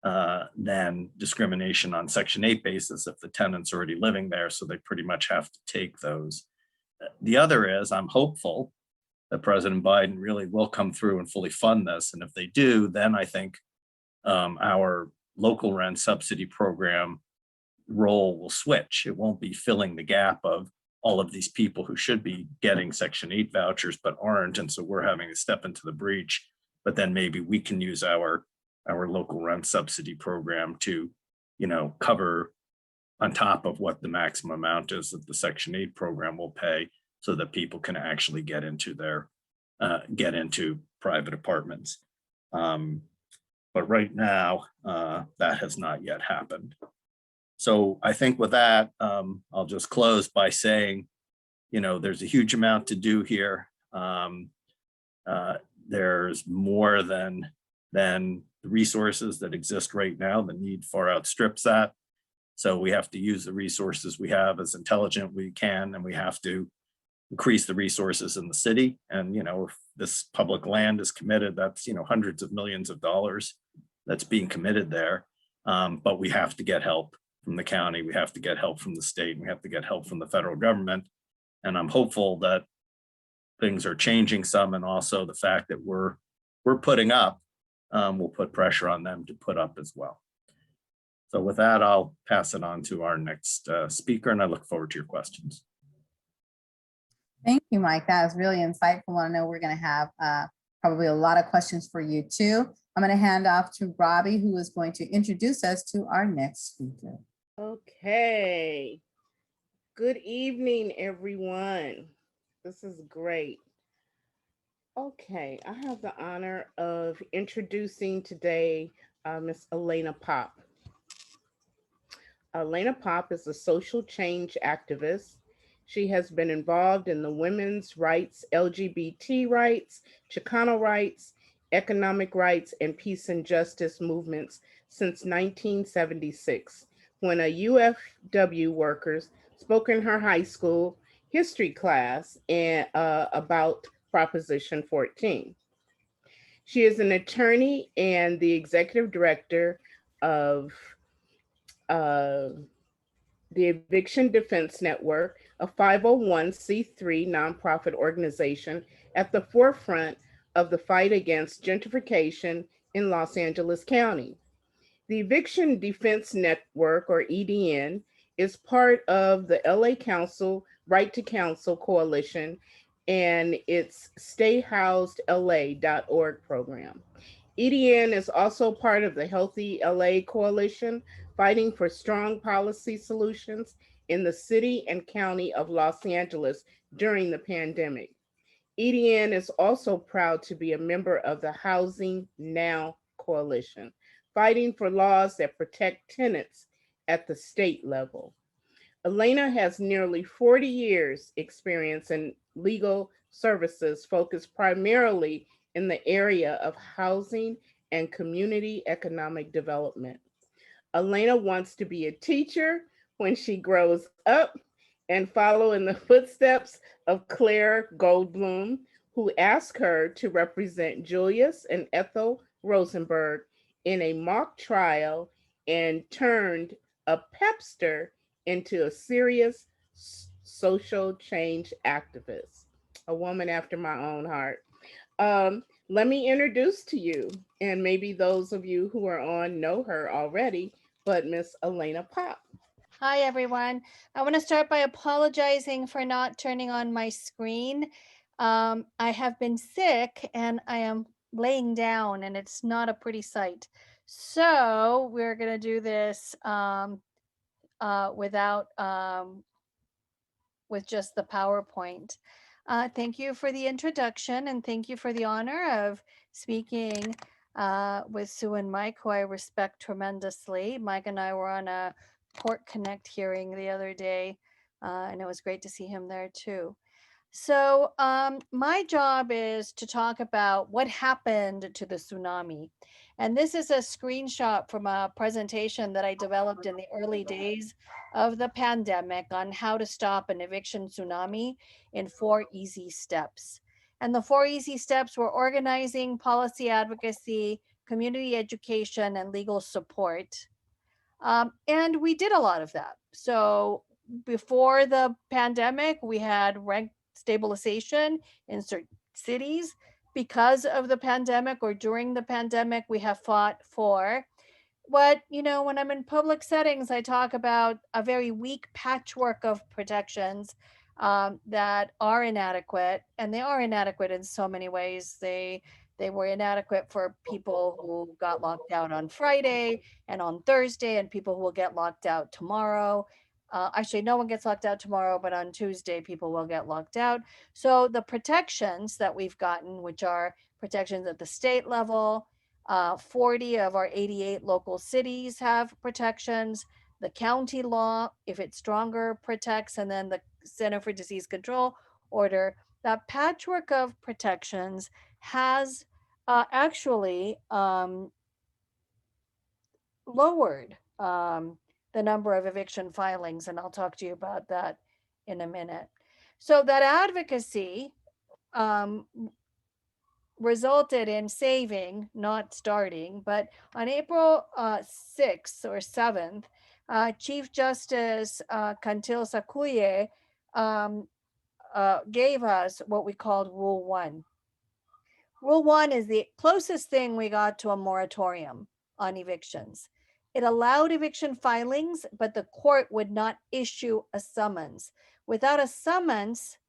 than discrimination on Section 8 basis if the tenant's already living there. So they pretty much have to take those. The other is, I'm hopeful that President Biden really will come through and fully fund this. And if they do, then I think our local rent subsidy program role will switch. It won't be filling the gap of all of these people who should be getting Section 8 vouchers but aren't. And so we're having to step into the breach. But then maybe we can use our local rent subsidy program to, cover on top of what the maximum amount is that the Section 8 program will pay, so that people can actually get into private apartments. But right now, that has not yet happened. So I think with that, I'll just close by saying, there's a huge amount to do here. There's more than the resources that exist right now. The need far outstrips that. So we have to use the resources we have as intelligent we can, and we have to increase the resources in the city. And, if this public land is committed, that's, hundreds of millions of dollars that's being committed there. But we have to get help from the county. We have to get help from the state. And we have to get help from the federal government. And I'm hopeful that things are changing some. And also the fact that we're putting up will put pressure on them to put up as well. So with that, I'll pass it on to our next speaker, and I look forward to your questions. Thank you, Mike. That was really insightful. I know we're going to have probably a lot of questions for you too. I'm going to hand off to Robbie, who is going to introduce us to our next speaker. Okay. Good evening, everyone. This is great. Okay, I have the honor of introducing today Miss Elena Popp. Elena Popp is a social change activist. She has been involved in the women's rights, LGBT rights, Chicano rights, economic rights, and peace and justice movements since 1976, when a UFW workers spoke in her high school history class about Proposition 14. She is an attorney and the executive director of the Eviction Defense Network, a 501c3 nonprofit organization at the forefront of the fight against gentrification in Los Angeles County. The Eviction Defense Network, or EDN, is part of the LA Council Right to Counsel Coalition and its stayhousedla.org program. EDN is also part of the Healthy LA Coalition, fighting for strong policy solutions in the city and county of Los Angeles during the pandemic. EDN is also proud to be a member of the Housing Now Coalition, fighting for laws that protect tenants at the state level. Elena has nearly 40 years experience in legal services focused primarily in the area of housing and community economic development. Elena wants to be a teacher when she grows up and follow in the footsteps of Claire Goldblum, who asked her to represent Julius and Ethel Rosenberg in a mock trial and turned a pepster into a serious social change activist, a woman after my own heart. Let me introduce to you, and maybe those of you who are on know her already, but Miss Elena Popp. Hi, everyone. I want to start by apologizing for not turning on my screen. I have been sick and I am laying down and it's not a pretty sight. So we're going to do this with just the PowerPoint. Thank you for the introduction and thank you for the honor of speaking with Sue and Mike, who I respect tremendously. Mike and I were on a Court Connect hearing the other day, and it was great to see him there too. So my job is to talk about what happened to the tsunami. And this is a screenshot from a presentation that I developed in the early days of the pandemic on how to stop an eviction tsunami in 4 easy steps. And the 4 easy steps were organizing, policy advocacy, community education, and legal support. And we did a lot of that. So before the pandemic, we had rent stabilization in certain cities. Because of the pandemic or during the pandemic, we have fought for what, when I'm in public settings, I talk about a very weak patchwork of protections that are inadequate. And they are inadequate in so many ways. They were inadequate for people who got locked out on Friday and on Thursday, and people who will get locked out tomorrow. Actually, no one gets locked out tomorrow, but on Tuesday, people will get locked out. So the protections that we've gotten, which are protections at the state level, 40 of our 88 local cities have protections. The county law, if it's stronger, protects, and then the Center for Disease Control order. That patchwork of protections has actually lowered the number of eviction filings, and I'll talk to you about that in a minute. So that advocacy resulted in saving, not starting, but on April 6th or 7th, Chief Justice Kantil Sakuye gave us what we called Rule 1. Rule 1 is the closest thing we got to a moratorium on evictions. It allowed eviction filings, but the court would not issue a summons. Without a summons,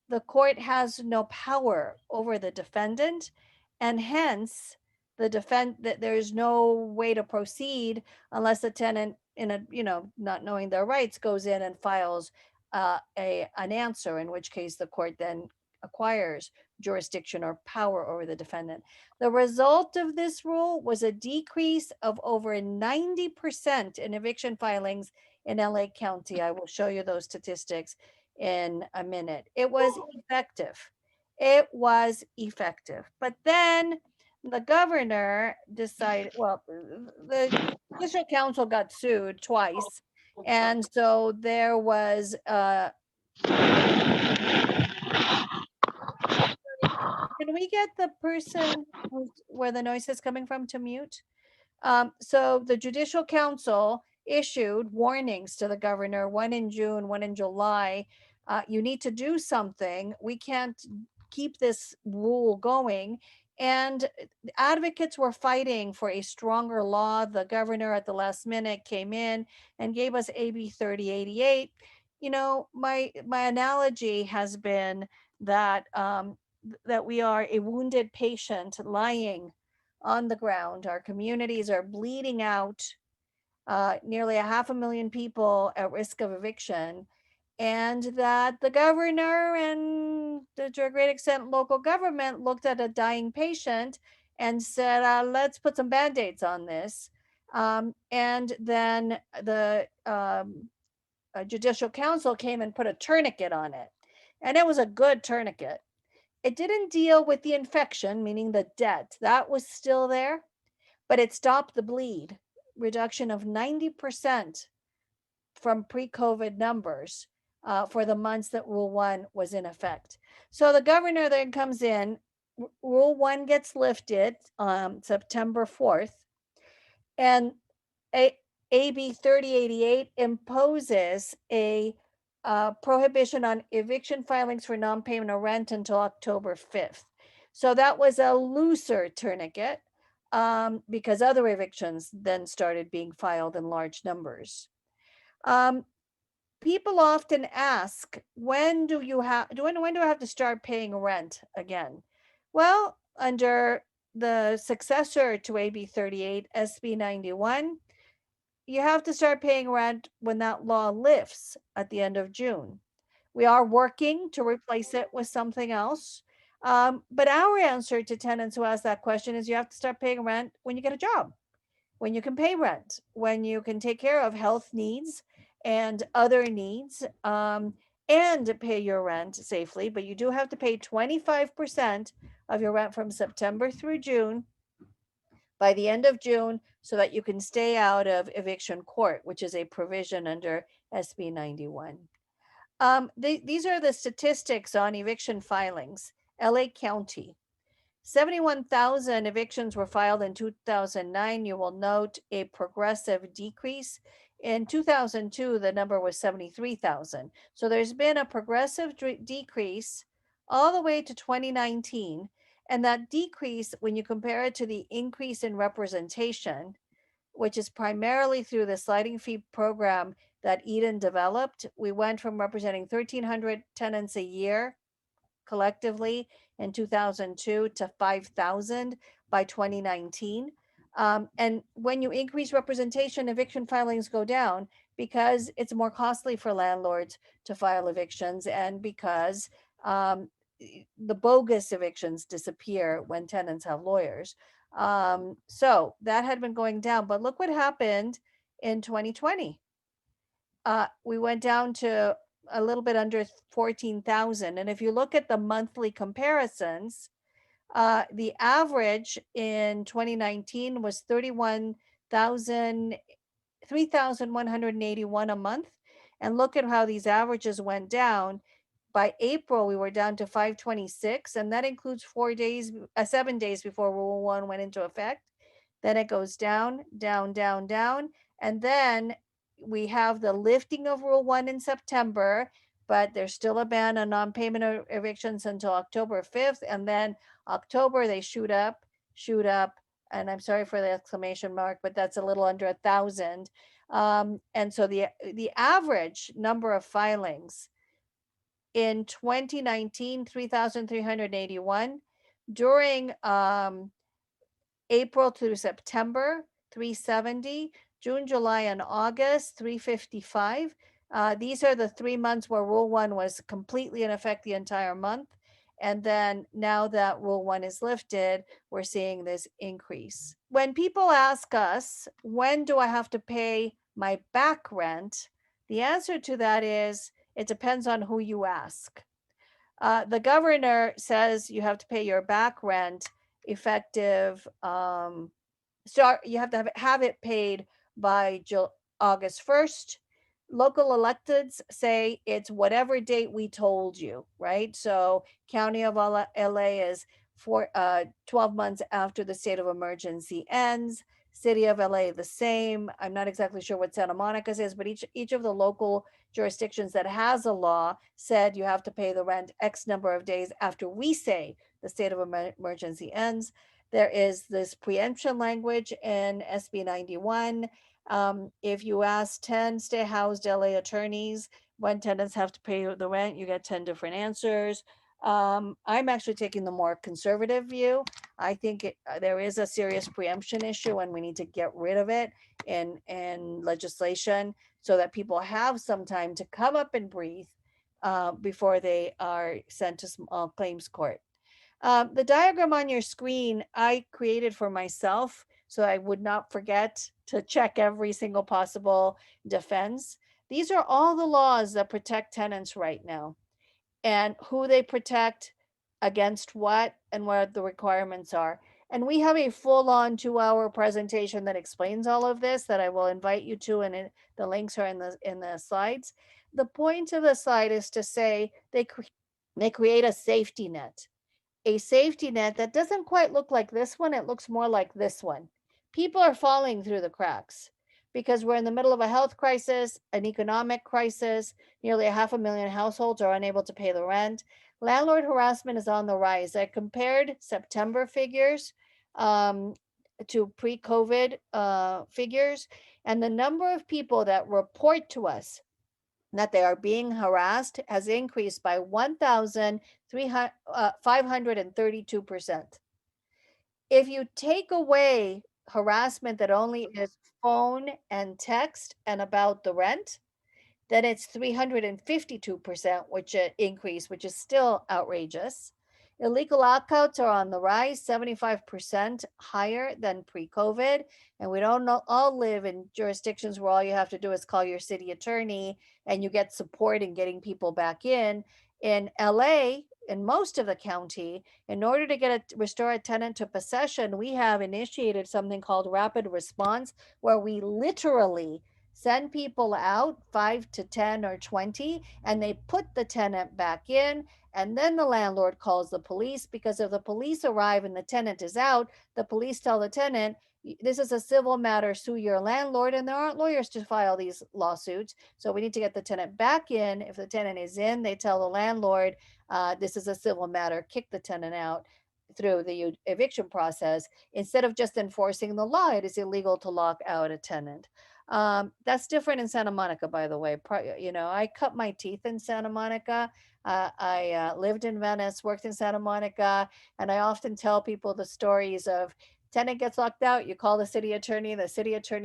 the court has no power over the defendant, and hence there is no way to proceed unless the tenant, not knowing their rights, goes in and files an answer, in which case the court then acquires jurisdiction or power over the defendant. The result of this rule was a decrease of over 90% in eviction filings in LA County. I will show you those statistics in a minute. It was effective. It was effective. But then the governor decided, well, the judicial council got sued twice. And so there was can we get the person where the noise is coming from to mute? So the Judicial Council issued warnings to the governor, one in June, one in July. You need to do something. We can't keep this rule going. And advocates were fighting for a stronger law. The governor at the last minute came in and gave us AB 3088. My analogy has been that that we are a wounded patient lying on the ground. Our communities are bleeding out, nearly 500,000 people at risk of eviction, and that the governor and to a great extent local government looked at a dying patient and said, let's put some Band-Aids on this. And then the Judicial Council came and put a tourniquet on it. And it was a good tourniquet. It didn't deal with the infection, meaning the debt. That was still there, but it stopped the bleed. Reduction of 90% from pre-COVID numbers for the months that Rule 1 was in effect. So the governor then comes in, Rule 1 gets lifted September 4th, and AB 3088 imposes a prohibition on eviction filings for non-payment of rent until October 5th. So that was a looser tourniquet because other evictions then started being filed in large numbers. People often ask, when do I have to start paying rent again? Well, under the successor to AB 38, SB 91, you have to start paying rent when that law lifts at the end of June. We are working to replace it with something else. But our answer to tenants who ask that question is you have to start paying rent when you get a job, when you can pay rent, when you can take care of health needs and other needs, and pay your rent safely. But you do have to pay 25% of your rent from September through June by the end of June so that you can stay out of eviction court, which is a provision under SB 91. These are the statistics on eviction filings. LA County, 71,000 evictions were filed in 2009. You will note a progressive decrease. In 2002, the number was 73,000. So there's been a progressive decrease all the way to 2019. And that decrease, when you compare it to the increase in representation, which is primarily through the sliding fee program that Eden developed, we went from representing 1,300 tenants a year collectively in 2002 to 5,000 by 2019. And when you increase representation, eviction filings go down because it's more costly for landlords to file evictions, and because the bogus evictions disappear when tenants have lawyers. So that had been going down, but look what happened in 2020. We went down to a little bit under 14,000. And if you look at the monthly comparisons, the average in 2019 was 3,181 a month. And look at how these averages went down. By April, we were down to 526, and that includes 7 days before Rule 1 went into effect. Then it goes down, down, down, down. And then we have the lifting of Rule 1 in September, but there's still a ban on non-payment of evictions until October 5th. And then October, they shoot up. And I'm sorry for the exclamation mark, but that's a little under 1,000. And so the average number of filings in 2019, 3,381. During April through September, 370. June, July, and August, 355. These are the 3 months where Rule 1 was completely in effect the entire month. And then now that Rule 1 is lifted, we're seeing this increase. When people ask us, when do I have to pay my back rent? The answer to that is, it depends on who you ask. The governor says you have to pay your back rent effective, you have to have it paid by August 1st. Local electeds say it's whatever date we told you, right? So County of LA is 12 months after the state of emergency ends. City of LA the same. I'm not exactly sure what Santa Monica's is, but each of the local jurisdictions that has a law said you have to pay the rent X number of days after we say the state of emergency ends. There is this preemption language in SB 91. If you ask 10 stay housed LA attorneys when tenants have to pay the rent, you get 10 different answers. I'm actually taking the more conservative view. I think there is a serious preemption issue and we need to get rid of it in legislation so that people have some time to come up and breathe before they are sent to small claims court. The diagram on your screen I created for myself so I would not forget to check every single possible defense. These are all the laws that protect tenants right now, and who they protect against what and what the requirements are. And we have a full-on 2-hour presentation that explains all of this that I will invite you to, and the links are in the slides. The point of the slide is to say they create a safety net. A safety net that doesn't quite look like this one, it looks more like this one. People are falling through the cracks because we're in the middle of a health crisis, an economic crisis. Nearly 500,000 households are unable to pay the rent. Landlord harassment is on the rise. I compared September figures to pre-COVID figures, and the number of people that report to us that they are being harassed has increased by 1,532%. If you take away harassment that only is phone and text and about the rent, then it's 352%, which increase, which is still outrageous. Illegal lockouts are on the rise, 75% higher than pre-COVID. And we don't all live in jurisdictions where all you have to do is call your city attorney and you get support in getting people back in. In LA, in most of the county, in order to restore a tenant to possession, we have initiated something called rapid response, where we literally send people out, 5 to 10 or 20, and they put the tenant back in. And then the landlord calls the police, because if the police arrive and the tenant is out, the police tell the tenant, this is a civil matter, sue your landlord, and there aren't lawyers to file these lawsuits. So we need to get the tenant back in. If the tenant is in, they tell the landlord, this is a civil matter, kick the tenant out through the eviction process. Instead of just enforcing the law, it is illegal to lock out a tenant. That's different in Santa Monica, by the way. I cut my teeth in Santa Monica. I lived in Venice, worked in Santa Monica, and I often tell people the stories of tenant gets locked out, you call the city attorney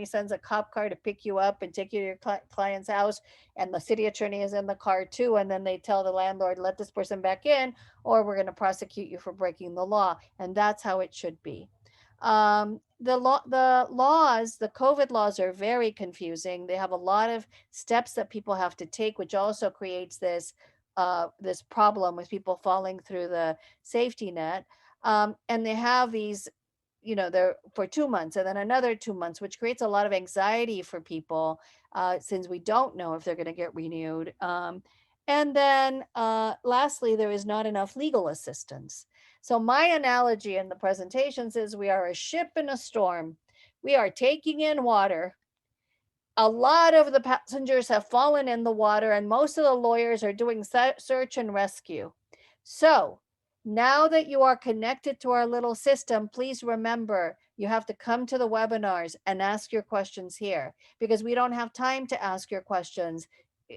sends a cop car to pick you up and take you to your client's house, and the city attorney is in the car too, and then they tell the landlord, let this person back in, or we're going to prosecute you for breaking the law. And that's how it should be. The COVID laws are very confusing. They have a lot of steps that people have to take, which also creates this problem with people falling through the safety net. And they have these, they're for 2 months and then another 2 months, which creates a lot of anxiety for people, since we don't know if they're going to get renewed. And then lastly, there is not enough legal assistance. So my analogy in the presentations is we are a ship in a storm. We are taking in water. A lot of the passengers have fallen in the water, and most of the lawyers are doing search and rescue. So now that you are connected to our little system, please remember, you have to come to the webinars and ask your questions here, because we don't have time to ask your questions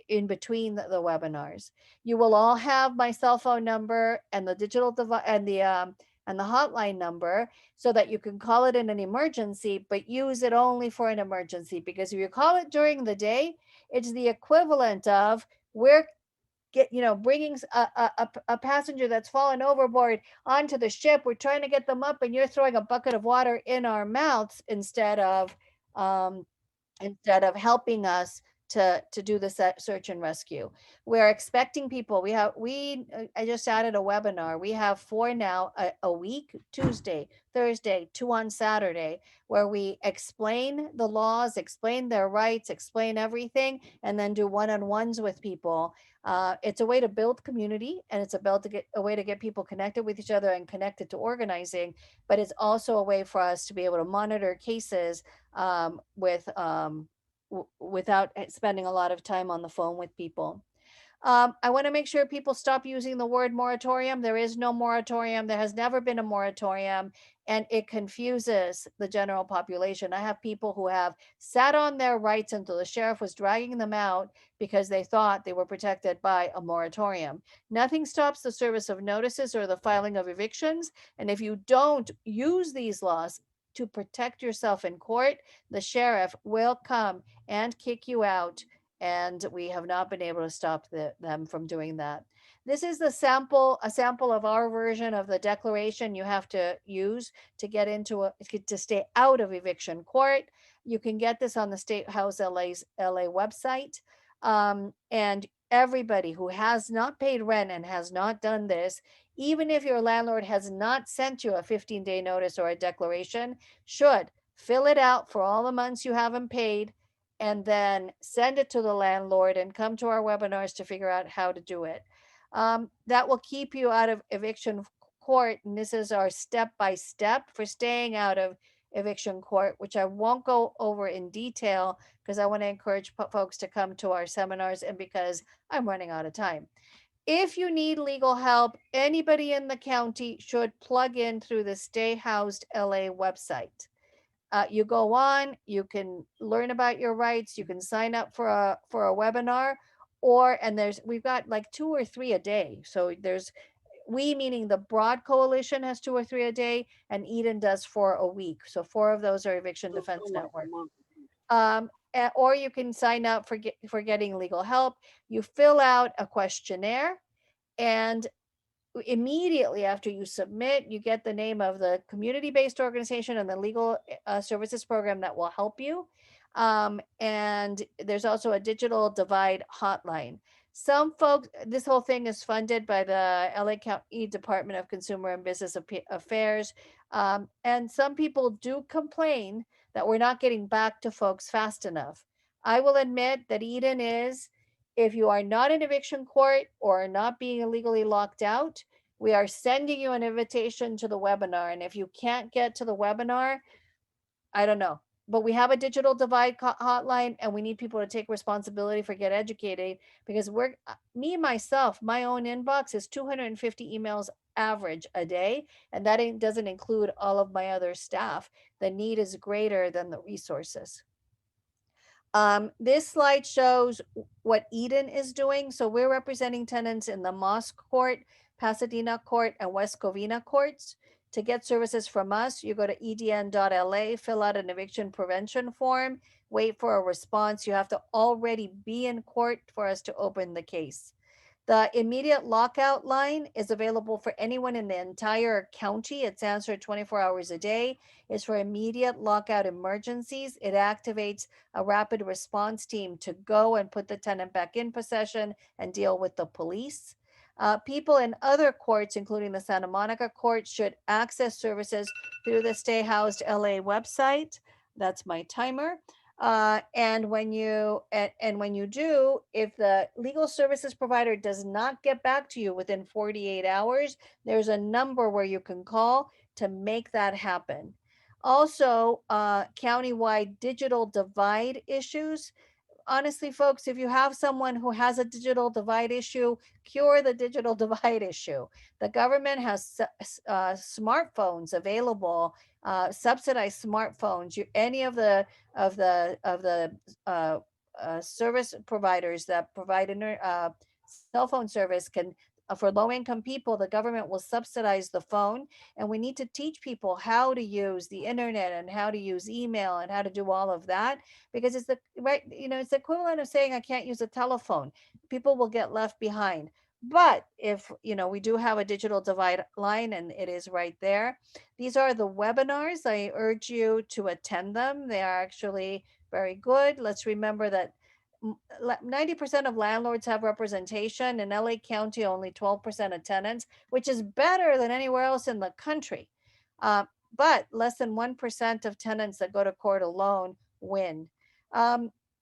in between the webinars. You will all have my cell phone number and the digital device and the hotline number, so that you can call it in an emergency, but use it only for an emergency. Because if you call it during the day, it's the equivalent of bringing a passenger that's fallen overboard onto the ship. We're trying to get them up, and you're throwing a bucket of water in our mouths instead of helping us to do the search and rescue. We're expecting people. I just added a webinar. We have 4 now a week, Tuesday, Thursday, 2 on Saturday, where we explain the laws, explain their rights, explain everything, and then do one-on-ones with people. It's a way to build community, and it's a way to get people connected with each other and connected to organizing, but it's also a way for us to be able to monitor cases without spending a lot of time on the phone with people. I want to make sure people stop using the word moratorium. There is no moratorium. There has never been a moratorium, and it confuses the general population. I have people who have sat on their rights until the sheriff was dragging them out because they thought they were protected by a moratorium. Nothing stops the service of notices or the filing of evictions. And if you don't use these laws to protect yourself in court, the sheriff will come and kick you out. And we have not been able to stop them from doing that. This is a sample of our version of the declaration you have to use to get to stay out of eviction court. You can get this on the State House LA website. And everybody who has not paid rent and has not done this, even if your landlord has not sent you a 15-day notice or a declaration, should fill it out for all the months you haven't paid, and then send it to the landlord and come to our webinars to figure out how to do it. That will keep you out of eviction court. And this is our step-by-step for staying out of eviction court, which I won't go over in detail because I want to encourage folks to come to our seminars, and because I'm running out of time. If you need legal help, anybody in the county should plug in through the Stay Housed LA website. You go on, you can learn about your rights, you can sign up for a webinar, and we've got like 2 or 3 a day. So meaning the Broad Coalition has 2 or 3 a day, and Eden does 4 a week. So 4 of those are Eviction Defense Network. or you can sign up for getting legal help. You fill out a questionnaire, and immediately after you submit, you get the name of the community-based organization and the legal services program that will help you. And there's also a digital divide hotline. Some folks, this whole thing is funded by the LA County Department of Consumer and Business Affairs. And some people do complain that we're not getting back to folks fast enough. I will admit that Eden is, if you are not in eviction court or are not being illegally locked out, we are sending you an invitation to the webinar. And if you can't get to the webinar, I don't know. But we have a digital divide hotline, and we need people to take responsibility for get educated, because myself, my own inbox is 250 emails average a day. And that doesn't include all of my other staff. The need is greater than the resources. This slide shows what Eden is doing. So we're representing tenants in the Moss Court, Pasadena Court, and West Covina courts. To get services from us, you go to edn.la, fill out an eviction prevention form, wait for a response. You have to already be in court for us to open the case. The immediate lockout line is available for anyone in the entire county. It's answered 24 hours a day. It's for immediate lockout emergencies. It activates a rapid response team to go and put the tenant back in possession and deal with the police. People in other courts, including the Santa Monica court, should access services through the Stay Housed LA website. That's my timer. And when you do, if the legal services provider does not get back to you within 48 hours, there's a number where you can call to make that happen. Also, countywide digital divide issues. Honestly, folks, if you have someone who has a digital divide issue, cure the digital divide issue. The government has smartphones available, subsidized smartphones. Any of the service providers that provide cell phone service can, for low-income people, the government will subsidize the phone. And we need to teach people how to use the internet and how to use email and how to do all of that, because it's it's the equivalent of saying I can't use a telephone. People will get left behind. But if, we do have a digital divide line, and it is right there. These are the webinars. I urge you to attend them. They are actually very good. Let's remember that 90% of landlords have representation. In LA County, only 12% of tenants, which is better than anywhere else in the country. But less than 1% of tenants that go to court alone win.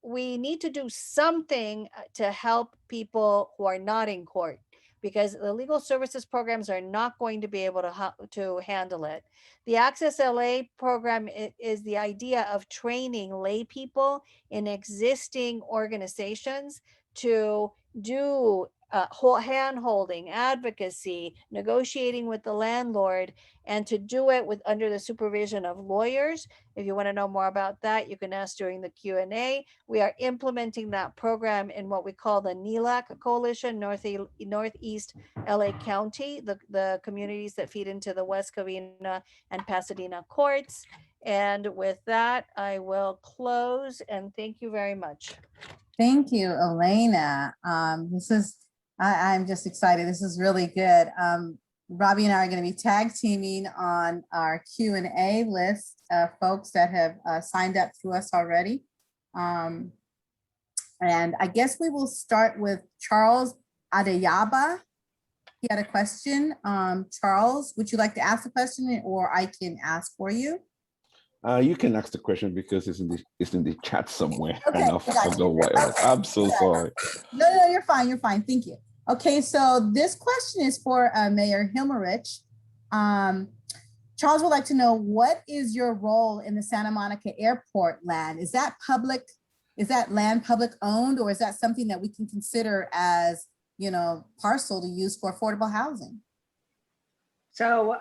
We need to do something to help people who are not in court, because the legal services programs are not going to be able to handle it. The Access LA program is the idea of training lay people in existing organizations to do hand-holding, advocacy, negotiating with the landlord, and to do it under the supervision of lawyers. If you want to know more about that, you can ask during the Q&A. We are implementing that program in what we call the NELAC Coalition, Northeast LA County, the communities that feed into the West Covina and Pasadena courts. And with that, I will close, and thank you very much. Thank you, Elena. I'm just excited. This is really good. Robbie and I are going to be tag teaming on our Q&A list of folks that have signed up to us already. And I guess we will start with Charles Adeyaba. He had a question. Charles, would you like to ask the question, or I can ask for you? You can ask the question because it's in the chat somewhere. Okay, And I forgot what it was. I'm so sorry. No, you're fine. You're fine. Thank you. Okay, so this question is for Mayor Himmelrich. Charles would like to know, what is your role in the Santa Monica Airport land? Is that public? Is that land public owned, or is that something that we can consider as, parcel to use for affordable housing? So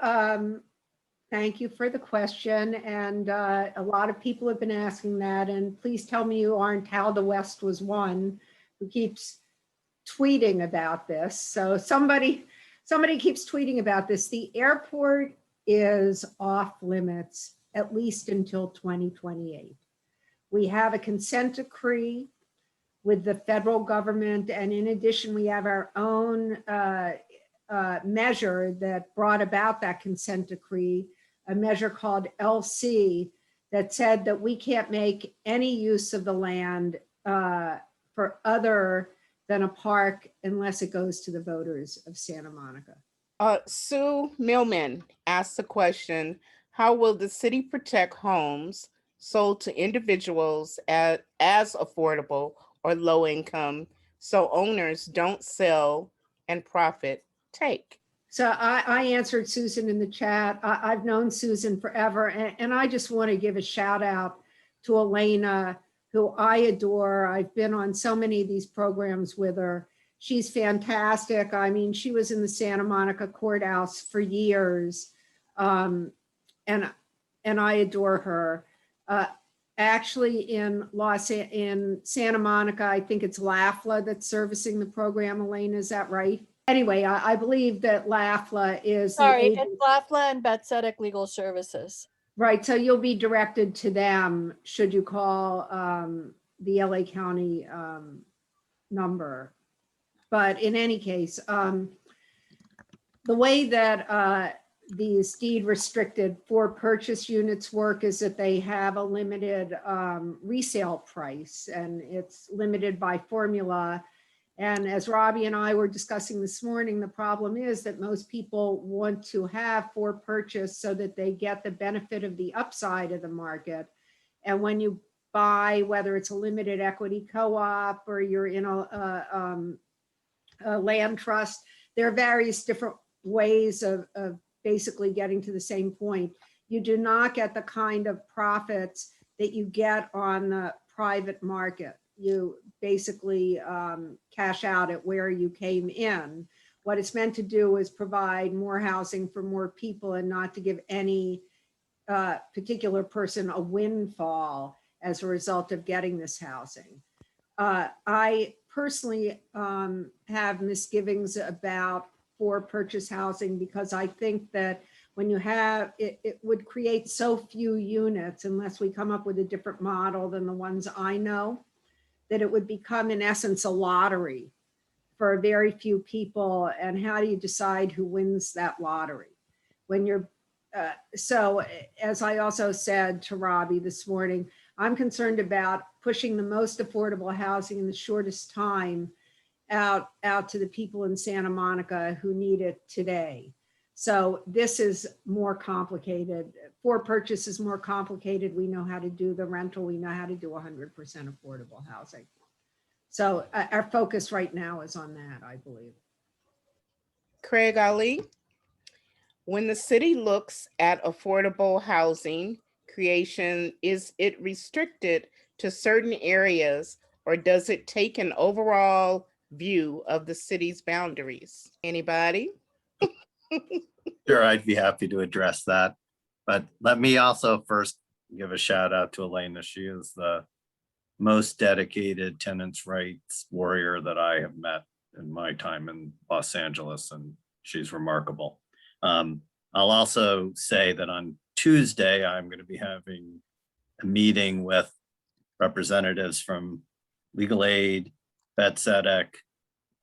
thank you for the question. And a lot of people have been asking that. And please tell me you aren't Hal the West was one who keeps tweeting about this. So somebody keeps tweeting about this. The airport is off limits at least until 2028. We have a consent decree with the federal government. And in addition, we have our own measure that brought about that consent decree, a measure called LC that said that we can't make any use of the land for other than a park unless it goes to the voters of Santa Monica. Sue Millman asked the question, how will the city protect homes sold to individuals as affordable or low income so owners don't sell and profit take? So I answered Susan in the chat. I've known Susan forever, and I just want to give a shout out to Elena, who I adore. I've been on so many of these programs with her. She's fantastic. I mean, she was in the Santa Monica courthouse for years, and I adore her. Actually, in Santa Monica, I think it's LAFLA that's servicing the program. Elena, is that right? Anyway, I believe that LAFLA is the Sorry, agent- it's LAFLA and Bethzetic Legal Services. Right, so you'll be directed to them should you call the LA County number. But in any case, the way that these deed restricted for purchase units work is that they have a limited resale price, and it's limited by formula. And as Robbie and I were discussing this morning, the problem is that most people want to have for purchase so that they get the benefit of the upside of the market. And when you buy, whether it's a limited equity co-op or you're in a land trust, there are various different ways of basically getting to the same point. You do not get the kind of profits that you get on the private market. You basically cash out at where you came in. What it's meant to do is provide more housing for more people and not to give any particular person a windfall as a result of getting this housing. I personally have misgivings about for purchase housing because I think that when you have, it would create so few units unless we come up with a different model than the ones I know, that it would become in essence a lottery for very few people. And how do you decide who wins that lottery? When you're, so as I also said to Robbie this morning, I'm concerned about pushing the most affordable housing in the shortest time out to the people in Santa Monica who need it today. So this is more complicated. For purchase is more complicated. We know how to do the rental. We know how to do 100% affordable housing. So our focus right now is on that, I believe. Craig Ali, when the city looks at affordable housing creation, is it restricted to certain areas or does it take an overall view of the city's boundaries? Anybody? Sure, I'd be happy to address that. But let me also first give a shout out to Elena. She is the most dedicated tenants' rights warrior that I have met in my time in Los Angeles, and she's remarkable. I'll also say that on Tuesday, I'm going to be having a meeting with representatives from Legal Aid, Bethzetic,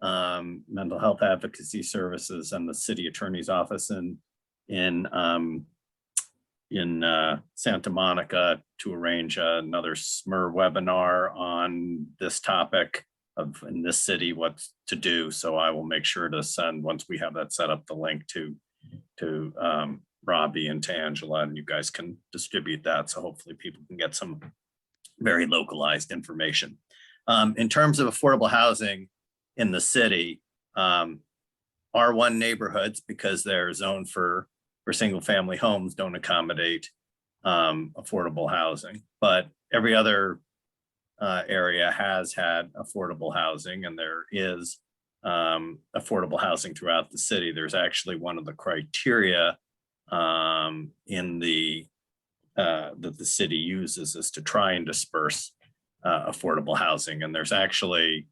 Mental Health Advocacy Services, and the City Attorney's Office in Santa Monica to arrange another SMER webinar on this topic of in this city, what to do. So I will make sure to send, once we have that set up, the link to Robbie and to Angela, and you guys can distribute that. So hopefully people can get some very localized information. In terms of affordable housing in the city, R1 neighborhoods, because they're zoned for single family homes, don't accommodate affordable housing, but every other area has had affordable housing, and there is affordable housing throughout the city. There's actually one of the criteria in the that the city uses is to try and disperse affordable housing, and there's actually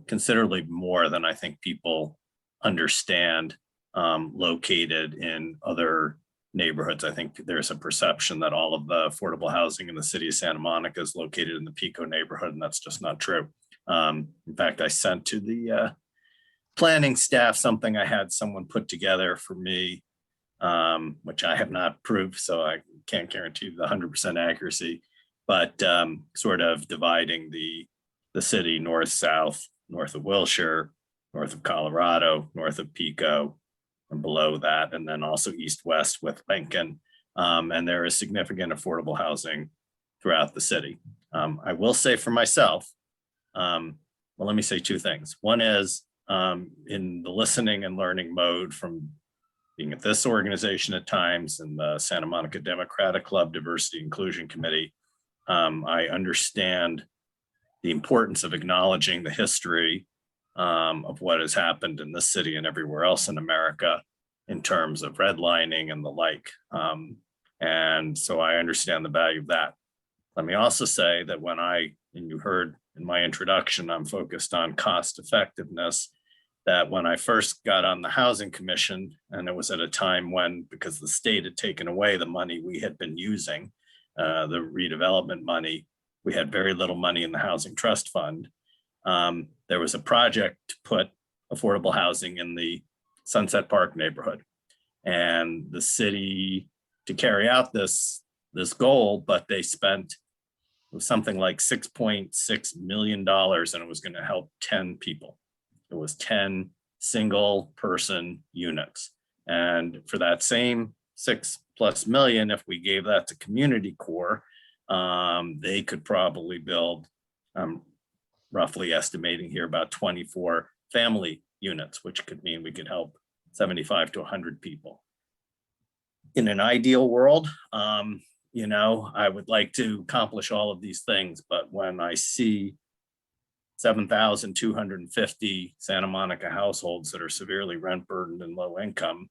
considerably more than I think people understand located in other neighborhoods. I think there's a perception that all of the affordable housing in the city of Santa Monica is located in the Pico neighborhood, and that's just not true. In fact, I sent to the planning staff something I had someone put together for me, which I have not proved, so I can't guarantee the 100% accuracy, but sort of dividing the city north-south, north of Wilshire, north of Colorado, north of Pico, and below that, and then also east-west with Lincoln. And there is significant affordable housing throughout the city. I will say for myself, well, let me say two things. One is in the listening and learning mode from being at this organization at times and the Santa Monica Democratic Club Diversity Inclusion Committee, I understand the importance of acknowledging the history of what has happened in this city and everywhere else in America in terms of redlining and the like. And so I understand the value of that. Let me also say that and you heard in my introduction, I'm focused on cost effectiveness, that when I first got on the Housing Commission, and it was at a time when, because the state had taken away the money we had been using, the redevelopment money, we had very little money in the Housing Trust Fund. There was a project to put affordable housing in the Sunset Park neighborhood. And the city, to carry out this goal, but they spent something like $6.6 million, and it was going to help 10 people. It was 10 single person units. And for that same $6+ million, if we gave that to Community Corps, they could probably build, roughly estimating here, about 24 family units, which could mean we could help 75 to 100 people. In an ideal world, you know, I would like to accomplish all of these things, but when I see 7,250 Santa Monica households that are severely rent burdened and low income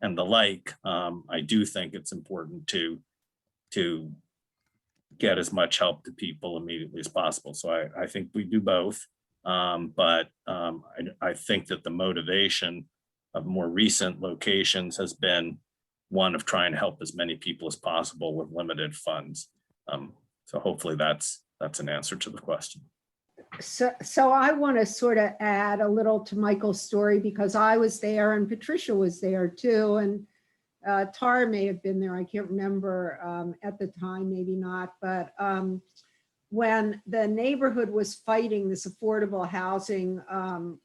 and the like, I do think it's important to get as much help to people immediately as possible. So I think we do both, but I think that the motivation of more recent locations has been one of trying to help as many people as possible with limited funds. So hopefully that's an answer to the question. So I want to sort of add a little to Michael's story, because I was there and Patricia was there too. And Tara may have been there. I can't remember at the time, maybe not. But when the neighborhood was fighting this affordable housing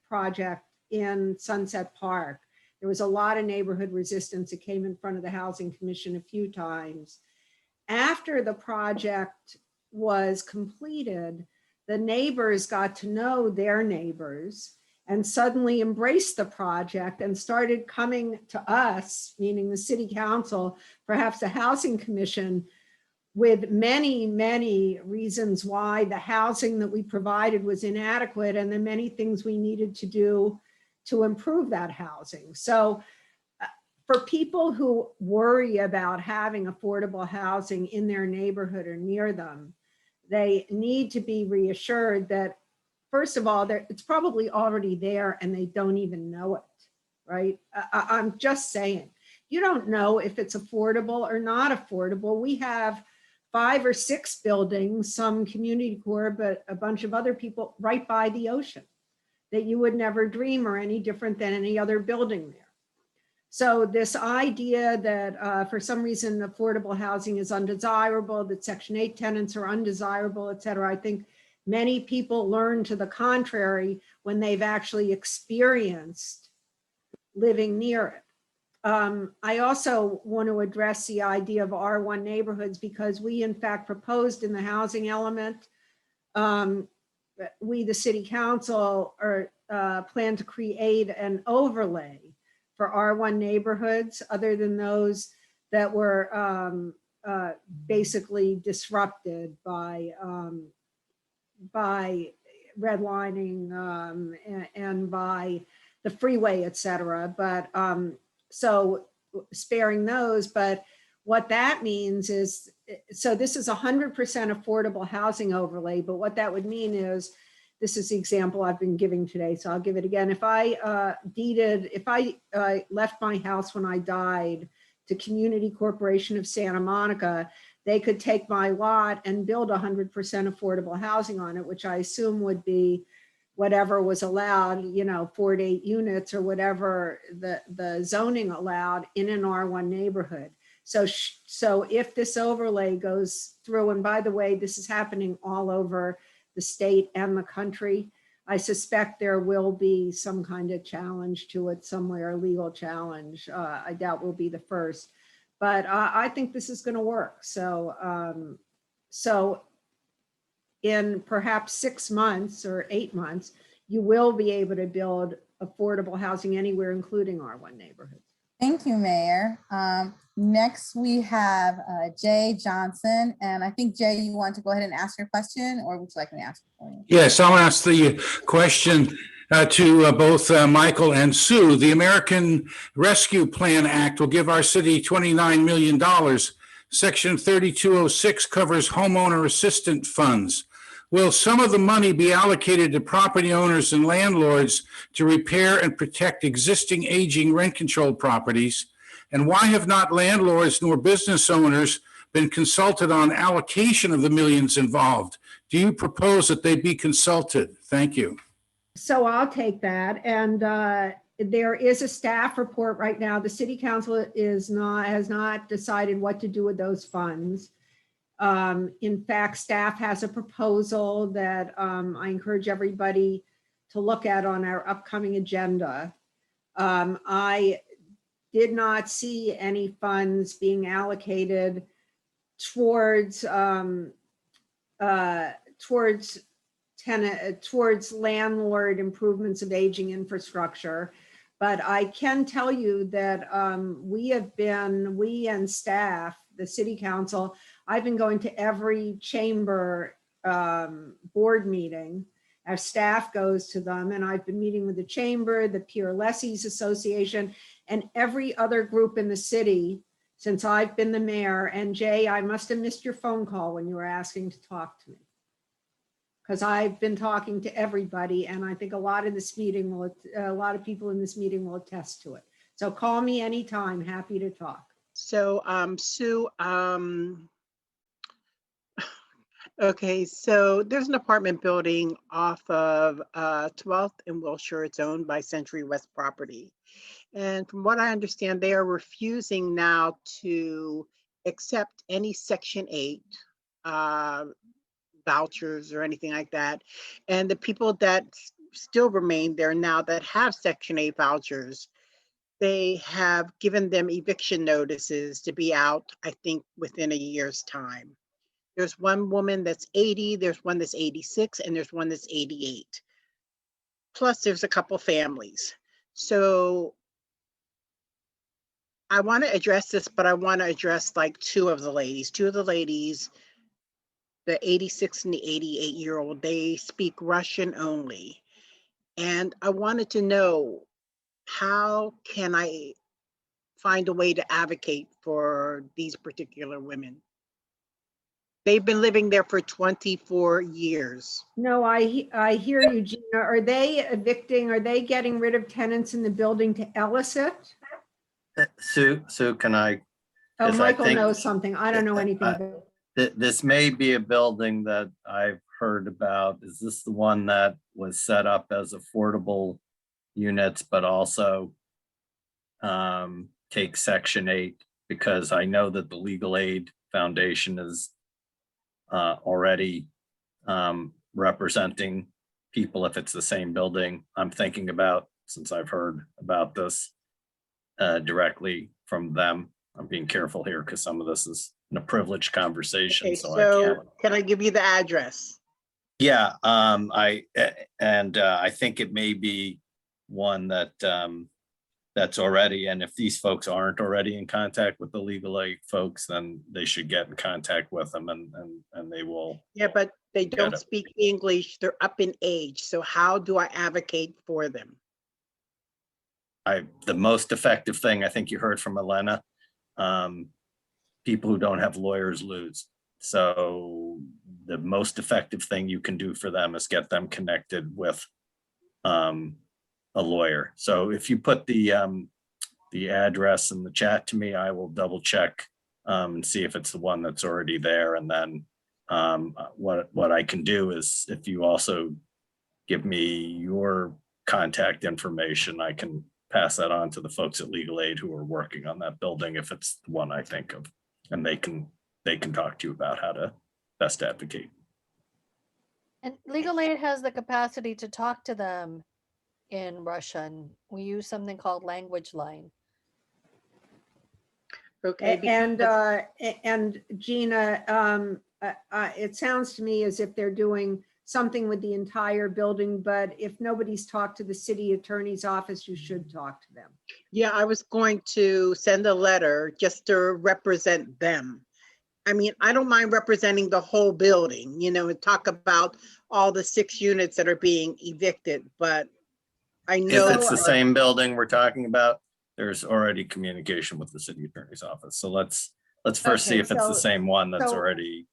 project in Sunset Park, there was a lot of neighborhood resistance. It came in front of the Housing Commission a few times. After the project was completed, the neighbors got to know their neighbors and suddenly embraced the project and started coming to us, meaning the city council, perhaps the Housing Commission, with many, many reasons why the housing that we provided was inadequate and the many things we needed to do to improve that housing. So for people who worry about having affordable housing in their neighborhood or near them, they need to be reassured that, first of all, it's probably already there and they don't even know it, right? I'm just saying, you don't know if it's affordable or not affordable. We have 5 or 6 buildings, some Community Corps, but a bunch of other people right by the ocean that you would never dream are any different than any other building there. So this idea that for some reason affordable housing is undesirable, that Section 8 tenants are undesirable, et cetera, I think many people learn to the contrary when they've actually experienced living near it. I also want to address the idea of R1 neighborhoods, because we in fact proposed in the housing element, we, the city council, plan to create an overlay for R1 neighborhoods other than those that were basically disrupted by redlining and by the freeway, et cetera. But so sparing those, but what that means is, so this is 100% affordable housing overlay, but what that would mean is, this is the example I've been giving today, so I'll give it again. If I left my house when I died to Community Corporation of Santa Monica, they could take my lot and build 100% affordable housing on it, which I assume would be whatever was allowed, 4 to 8 units or whatever the zoning allowed in an R1 neighborhood. So if this overlay goes through, and by the way, this is happening all over the state and the country, I suspect there will be some kind of challenge to it somewhere, a legal challenge. I doubt we'll be the first, but I think this is going to work. So in perhaps 6 months or 8 months, you will be able to build affordable housing anywhere, including R1 neighborhoods. Thank you, Mayor. Next, we have Jay Johnson. And I think, Jay, you want to go ahead and ask your question, or would you like me to ask it for you? Yes, I'll ask the question to both Michael and Sue. The American Rescue Plan Act will give our city $29 million. Section 3206 covers homeowner assistance funds. Will some of the money be allocated to property owners and landlords to repair and protect existing aging rent-controlled properties? And why have not landlords nor business owners been consulted on allocation of the millions involved? Do you propose that they be consulted? Thank you. So I'll take that. And there is a staff report right now. The city council has not decided what to do with those funds. In fact, staff has a proposal that I encourage everybody to look at on our upcoming agenda. I did not see any funds being allocated towards landlord improvements of aging infrastructure. But I can tell you that we and staff, the city council, I've been going to every chamber board meeting. Our staff goes to them, and I've been meeting with the chamber, the Peer Lessees Association, and every other group in the city since I've been the mayor. And Jay, I must have missed your phone call when you were asking to talk to me, because I've been talking to everybody, and I think a lot of people in this meeting will attest to it. So call me anytime, happy to talk. So Sue, okay, so there's an apartment building off of 12th and Wilshire. It's owned by Century West Property. And from what I understand, they are refusing now to accept any Section 8 vouchers or anything like that. And the people that still remain there now that have Section 8 vouchers, they have given them eviction notices to be out, I think, within a year's time. There's one woman that's 80, there's one that's 86, and there's one that's 88. Plus, there's a couple families. So I want to address this, but I want to address like two of the ladies, the 86 and the 88-year-old, they speak Russian only. And I wanted to know, how can I find a way to advocate for these particular women? They've been living there for 24 years. No, I hear you, Gina. Are they evicting? Are they getting rid of tenants in the building to elicit? Sue, can I? Oh, Yes, Michael I think knows something. I don't know anything about it. This may be a building that I've heard about. Is this the one that was set up as affordable units, but also take Section 8? Because I know that the Legal Aid Foundation is already representing people if it's the same building. I'm thinking about, since I've heard about this directly from them. I'm being careful here because some of this is in a privileged conversation. Okay, so so I can't. can I give you the address? Yeah, I think it may be one that that's already, and if these folks aren't already in contact with the legal aid folks, then they should get in contact with them, and they will. Yeah, but they don't speak English. They're up in age. So how do I advocate for them? The most effective thing, I think you heard from Elena, people who don't have lawyers lose. So the most effective thing you can do for them is get them connected with a lawyer. So if you put the the address in the chat to me, I will double check and see if it's the one that's already there. And then what I can do is, if you also give me your contact information, I can pass that on to the folks at Legal Aid who are working on that building, if it's the one I think of, and they can talk to you about how to best advocate. And Legal Aid has the capacity to talk to them in Russian. We use something called Language Line. Okay. And Gina, it sounds to me as if they're doing something with the entire building, but if nobody's talked to the city attorney's office, you should talk to them. Yeah, I was going to send a letter just to represent them. I mean, I don't mind representing the whole building, you know, and talk about all the 6 units that are being evicted, but I know. If it's the same building we're talking about, there's already communication with the city attorney's office. So let's first see Okay, if it's the same one that's so- already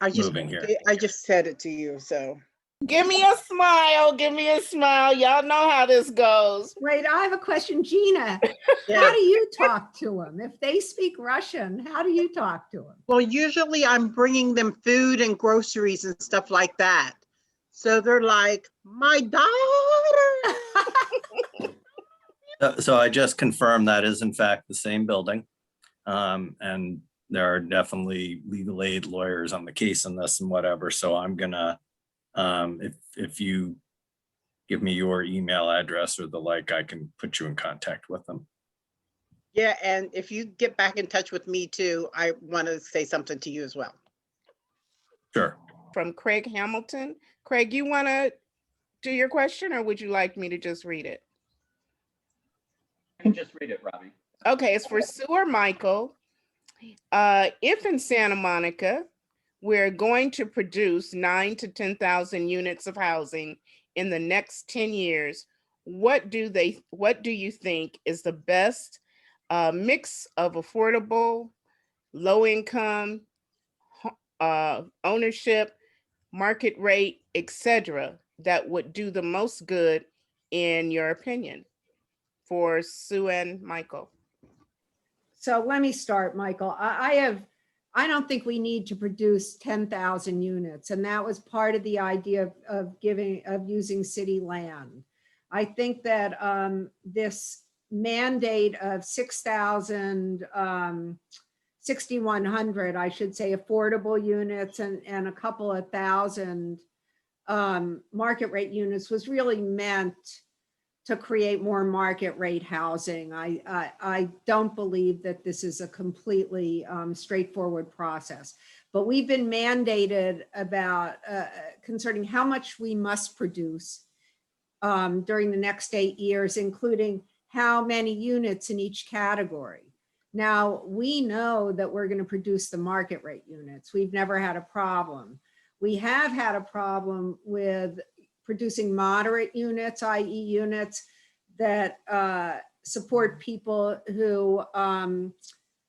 I moving here. just said it to you, so. Give me a smile. Give me a smile. Y'all know how this goes. Wait, I have a question, Gina. Yeah. How do you talk to them? If they speak Russian, how do you talk to them? Well, usually I'm bringing them food and groceries and stuff like that. So they're like, my daughter. So I just confirmed that is in fact the same building. And there are definitely legal aid lawyers on the case in this and whatever. So I'm gonna, if you give me your email address or the like, I can put you in contact with them. Yeah, and if you get back in touch with me too, I want to say something to you as well. Sure. From Craig Hamilton. Craig, you want to do your question, or would you like me to just read it? I can just read it, Robbie. Okay, it's for Sue or Michael. If in Santa Monica, we're going to produce 9,000 to 10,000 units of housing in the next 10 years, what do you think is the best mix of affordable, low income, ownership, market rate, etc., that would do the most good in your opinion? For Sue and Michael. So let me start, Michael. I don't think we need to produce 10,000 units. And that was part of the idea of using city land. I think that this mandate of 6,000, 6,100, I should say, affordable units and a couple of thousand market rate units was really meant to create more market rate housing. I don't believe that this is a completely straightforward process, but we've been mandated about concerning how much we must produce during the next 8 years, including how many units in each category. Now, we know that we're going to produce the market rate units. We've never had a problem. We have had a problem with producing moderate units, i.e. units that support people who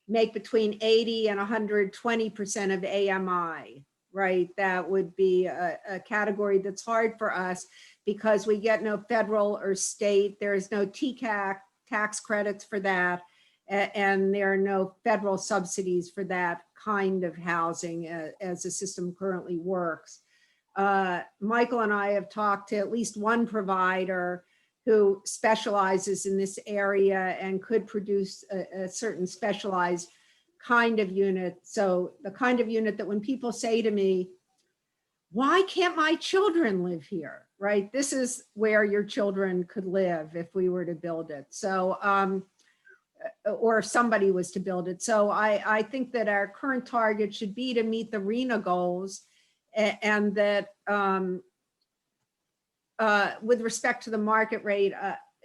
make between 80 and 120% of AMI, right? That would be a category that's hard for us because we get no federal or state, there is no TCAC tax credits for that, and there are no federal subsidies for that kind of housing as the system currently works. Michael and I have talked to at least one provider who specializes in this area and could produce a certain specialized kind of unit. So the kind of unit that when people say to me, why can't my children live here, right? This is where your children could live if we were to build it. So, or if somebody was to build it. So I think that our current target should be to meet the RENA goals, and that with respect to the market rate,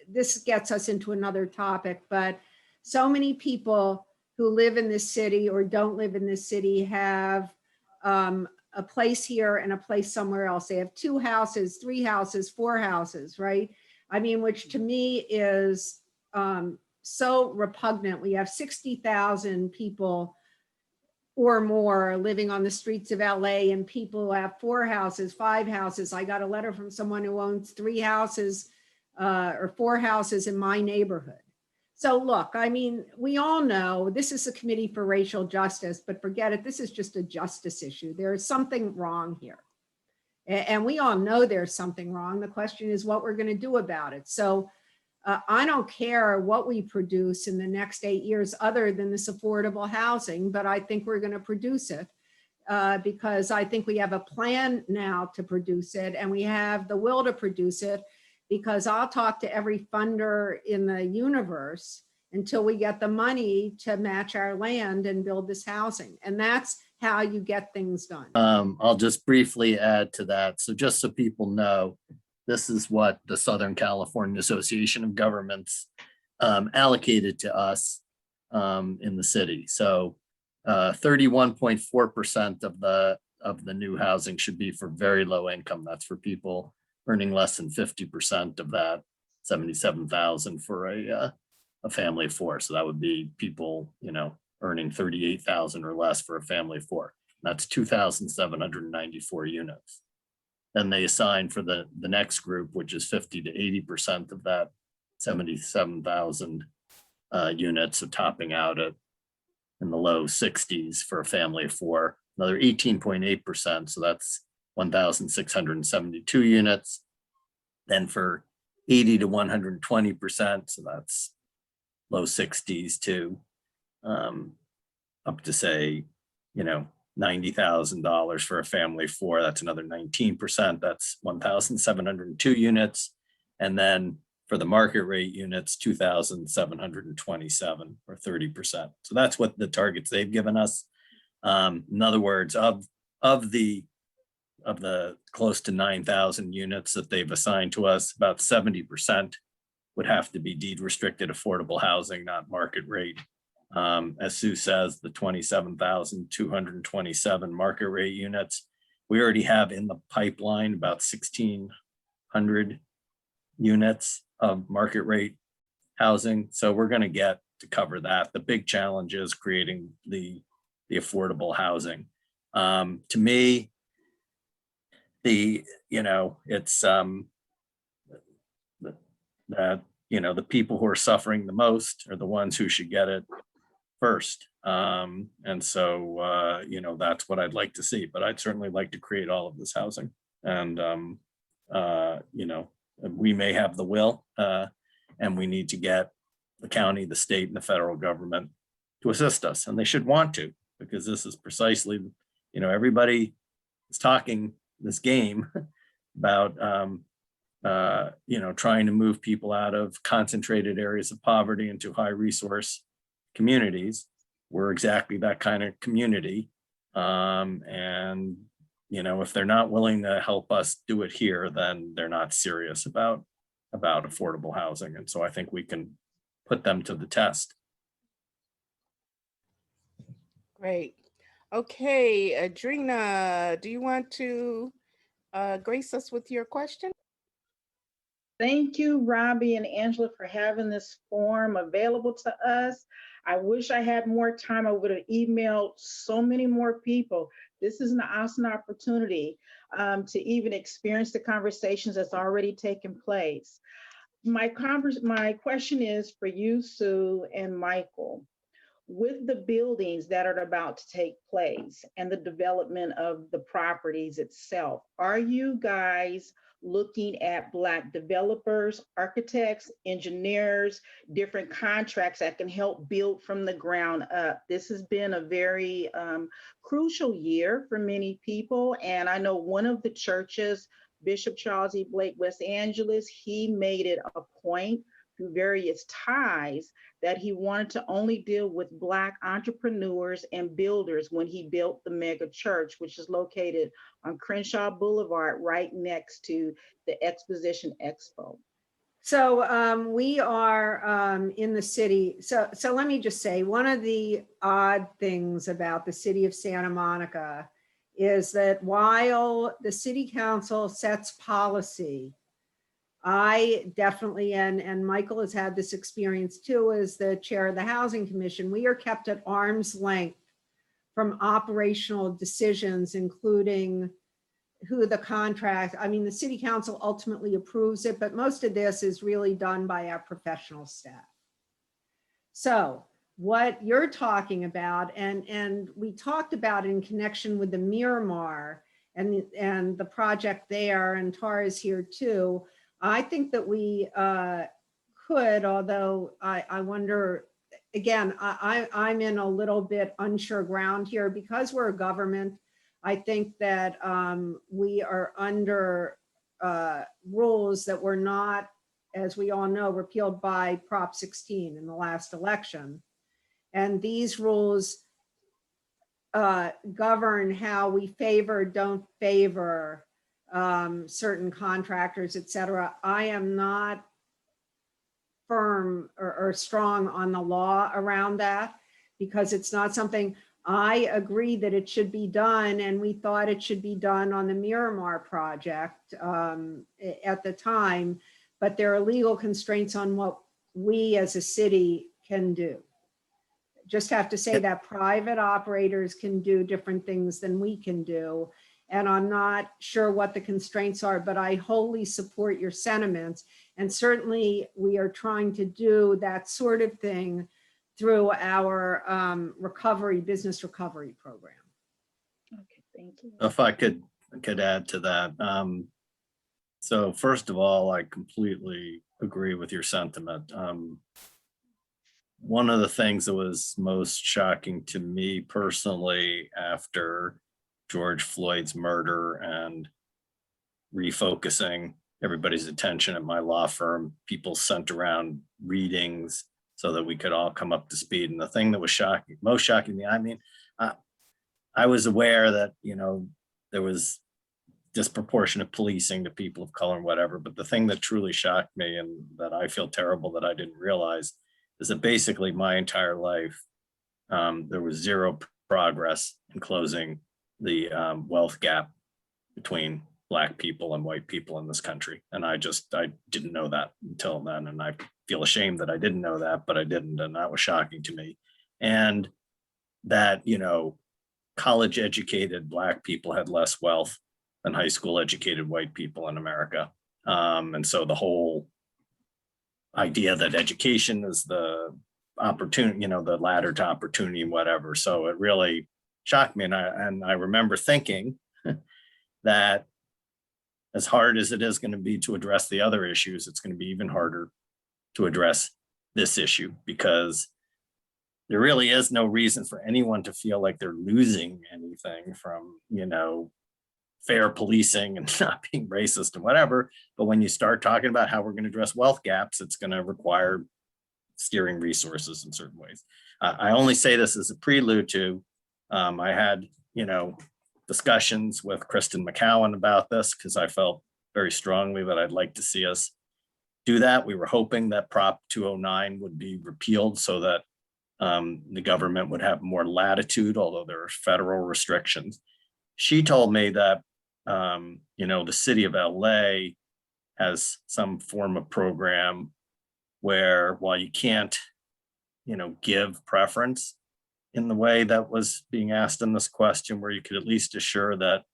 this gets us into another topic, but so many people who live in this city or don't live in this city have a place here and a place somewhere else. They have 2 houses, 3 houses, 4 houses, right? I mean, which to me is so repugnant. We have 60,000 people or more living on the streets of LA, and people who have 4 houses, 5 houses. I got a letter from someone who owns 3 houses or 4 houses in my neighborhood. So look, I mean, we all know this is a committee for racial justice, but forget it. This is just a justice issue. There is something wrong here. And we all know there's something wrong. The question is what we're going to do about it. So I don't care what we produce in the next 8 years other than this affordable housing, but I think we're going to produce it because I think we have a plan now to produce it and we have the will to produce it, because I'll talk to every funder in the universe until we get the money to match our land and build this housing. And that's how you get things done. I'll just briefly add to that. So just so people know, this is what the Southern California Association of Governments allocated to us in the city. So 31.4% of the new housing should be for very low income. That's for people earning less than 50% of that 77,000 for a family of four. So that would be people, you know, earning 38,000 or less for a family of four. That's 2,794 units. Then they assign for the next group, which is 50 to 80% of that 77,000 units, so topping out at in the low 60s for a family of four, another 18.8%, so that's 1,672 units. Then for 80 to 120%, so that's low 60s to up to say, you know, $90,000 for a family of four, that's another 19%, that's 1,702 units. And then for the market rate units, 2,727 or 30%. So that's what the targets they've given us. In other words, of the close to 9,000 units that they've assigned to us, about 70% would have to be deed restricted affordable housing, not market rate. As Sue says, the 27,227 market rate units, we already have in the pipeline about 1,600 units of market rate housing. So we're going to get to cover that. The big challenge is creating the affordable housing. To me, it's that, you know, the people who are suffering the most are the ones who should get it first. And so, you know, that's what I'd like to see, but I'd certainly like to create all of this housing. And, you know, we may have the will and we need to get the county, the state, and the federal government to assist us. And they should want to, because this is precisely, you know, everybody is talking this game about, you know, trying to move people out of concentrated areas of poverty into high resource communities. We're exactly that kind of community. And, you know, if they're not willing to help us do it here, then they're not serious about affordable housing. And so I think we can put them to the test. Great. Okay, Adrina, do you want to grace us with your question? Thank you, Robbie and Angela, for having this form available to us. I wish I had more time. I would have emailed so many more people. This is an awesome opportunity to even experience the conversations that's already taken place. My question is for you, Sue and Michael. With the buildings that are about to take place and the development of the properties itself, are you guys looking at Black developers, architects, engineers, different contracts that can help build from the ground up? This has been a very crucial year for many people. And I know one of the churches, Bishop Charles E. Blake, West Angeles, he made it a point through various ties that he wanted to only deal with Black entrepreneurs and builders when he built the mega church, which is located on Crenshaw Boulevard, right next to the Exposition Expo. So we are in the city. So let me just say, one of the odd things about the city of Santa Monica is that while the city council sets policy, I definitely, and Michael has had this experience too, as the chair of the Housing Commission, we are kept at arm's length from operational decisions, including who the contract, I mean, the city council ultimately approves it, but most of this is really done by our professional staff. So what you're talking about, and we talked about in connection with the Miramar and the project there, and Tara's here too. I think that we could, although I wonder, again, I'm in a little bit unsure ground here because we're a government. I think that we are under rules that were not, as we all know, repealed by Prop 16 in the last election. And these rules govern how we favor, don't favor certain contractors, et cetera. I am not firm or strong on the law around that because it's not something. I agree that it should be done, and we thought it should be done on the Miramar project at the time, but there are legal constraints on what we as a city can do. Just have to say that private operators can do different things than we can do. And I'm not sure what the constraints are, but I wholly support your sentiments. And certainly we are trying to do that sort of thing through our business recovery program. Okay, thank you. If I could add to that. So first of all, I completely agree with your sentiment. One of the things that was most shocking to me personally after George Floyd's murder and refocusing everybody's attention at my law firm, people sent around readings so that we could all come up to speed. And the thing that was shocking, most shocking to me, I mean, I was aware that, you know, there was disproportionate policing to people of color and whatever, but the thing that truly shocked me and that I feel terrible that I didn't realize is that basically my entire life, there was zero progress in closing the wealth gap between Black people and white people in this country. And I didn't know that until then. And I feel ashamed that I didn't know that, but I didn't. And that was shocking to me. And that, you know, college educated Black people had less wealth than high school educated white people in America. And so the whole idea that education is the opportunity, you know, the ladder to opportunity and whatever. So it really shocked me. And I remember thinking that as hard as it is going to be to address the other issues, it's going to be even harder to address this issue because there really is no reason for anyone to feel like they're losing anything from, you know, fair policing and not being racist and whatever. But when you start talking about how we're going to address wealth gaps, it's going to require steering resources in certain ways. I only say this as a prelude to, I had, you know, discussions with Kristen McCowan about this because I felt very strongly that I'd like to see us do that. We were hoping that Prop 209 would be repealed so that the government would have more latitude, although there are federal restrictions. She told me that, you know, the city of LA has some form of program where while you can't, you know, give preference in the way that was being asked in this question, where you could at least assure that,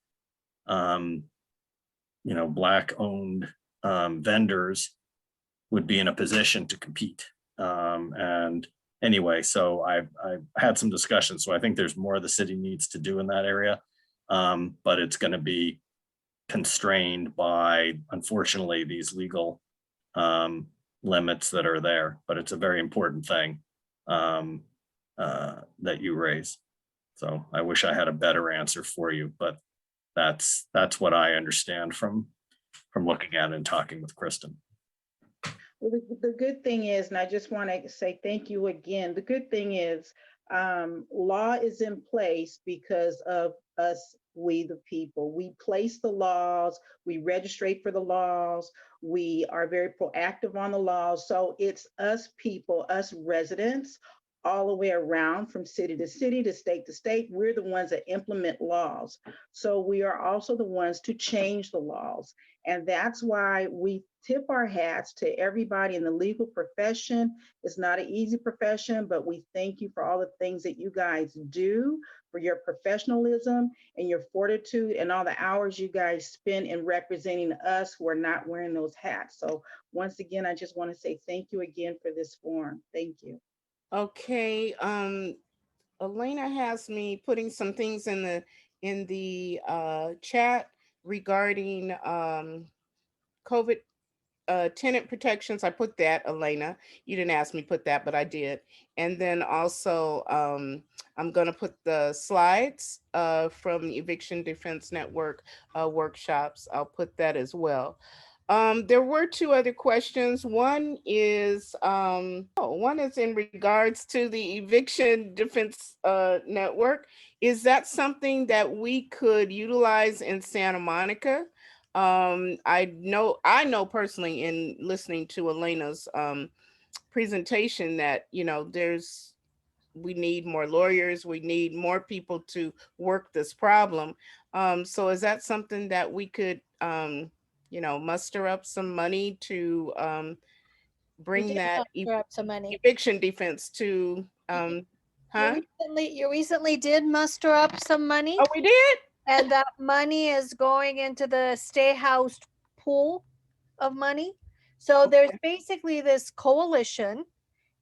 you know, Black owned vendors would be in a position to compete. And anyway, so I've had some discussions. So I think there's more the city needs to do in that area. But it's going to be constrained by, unfortunately, these legal limits that are there. But it's a very important thing that you raise. So I wish I had a better answer for you, but that's what I understand from looking at it and talking with Kristen. Well, the good thing is, and I just want to say thank you again, the good thing is law is in place because of us, we the people. We place the laws, we registrate for the laws, we are very proactive on the laws. So it's us people, us residents, all the way around from city to city, to state, we're the ones that implement laws. So we are also the ones to change the laws. And that's why we tip our hats to everybody in the legal profession. It's not an easy profession, but we thank you for all the things that you guys do, for your professionalism and your fortitude and all the hours you guys spend in representing us who are not wearing those hats. So once again, I just want to say thank you again for this forum. Thank you. Okay, Elena has me putting some things in the chat regarding COVID tenant protections. I put that, Elena. You didn't ask me to put that, but I did. And then also I'm gonna put the slides from the Eviction Defense Network workshops. I'll put that as well. There were two other questions. One is in regards to the Eviction Defense Network. Is that something that we could utilize in Santa Monica? I know personally in listening to Elena's presentation that, you know, we need more lawyers, we need more people to work this problem. So is that something that we could, you know, muster up some money to We bring did that muster up some money. eviction defense to, huh? You recently did muster up some money. Oh, we did? And that money is going into the Stay Housed pool of money. So there's basically this coalition.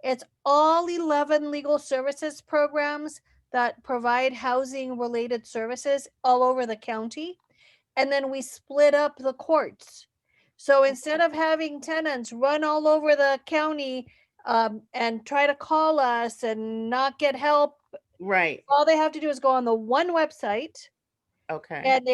It's all 11 legal services programs that provide housing related services all over the county. And then we split up the courts. So instead of having tenants run all over the county and try to call us and not get help, right, all they have to do is go on the one website. Okay. And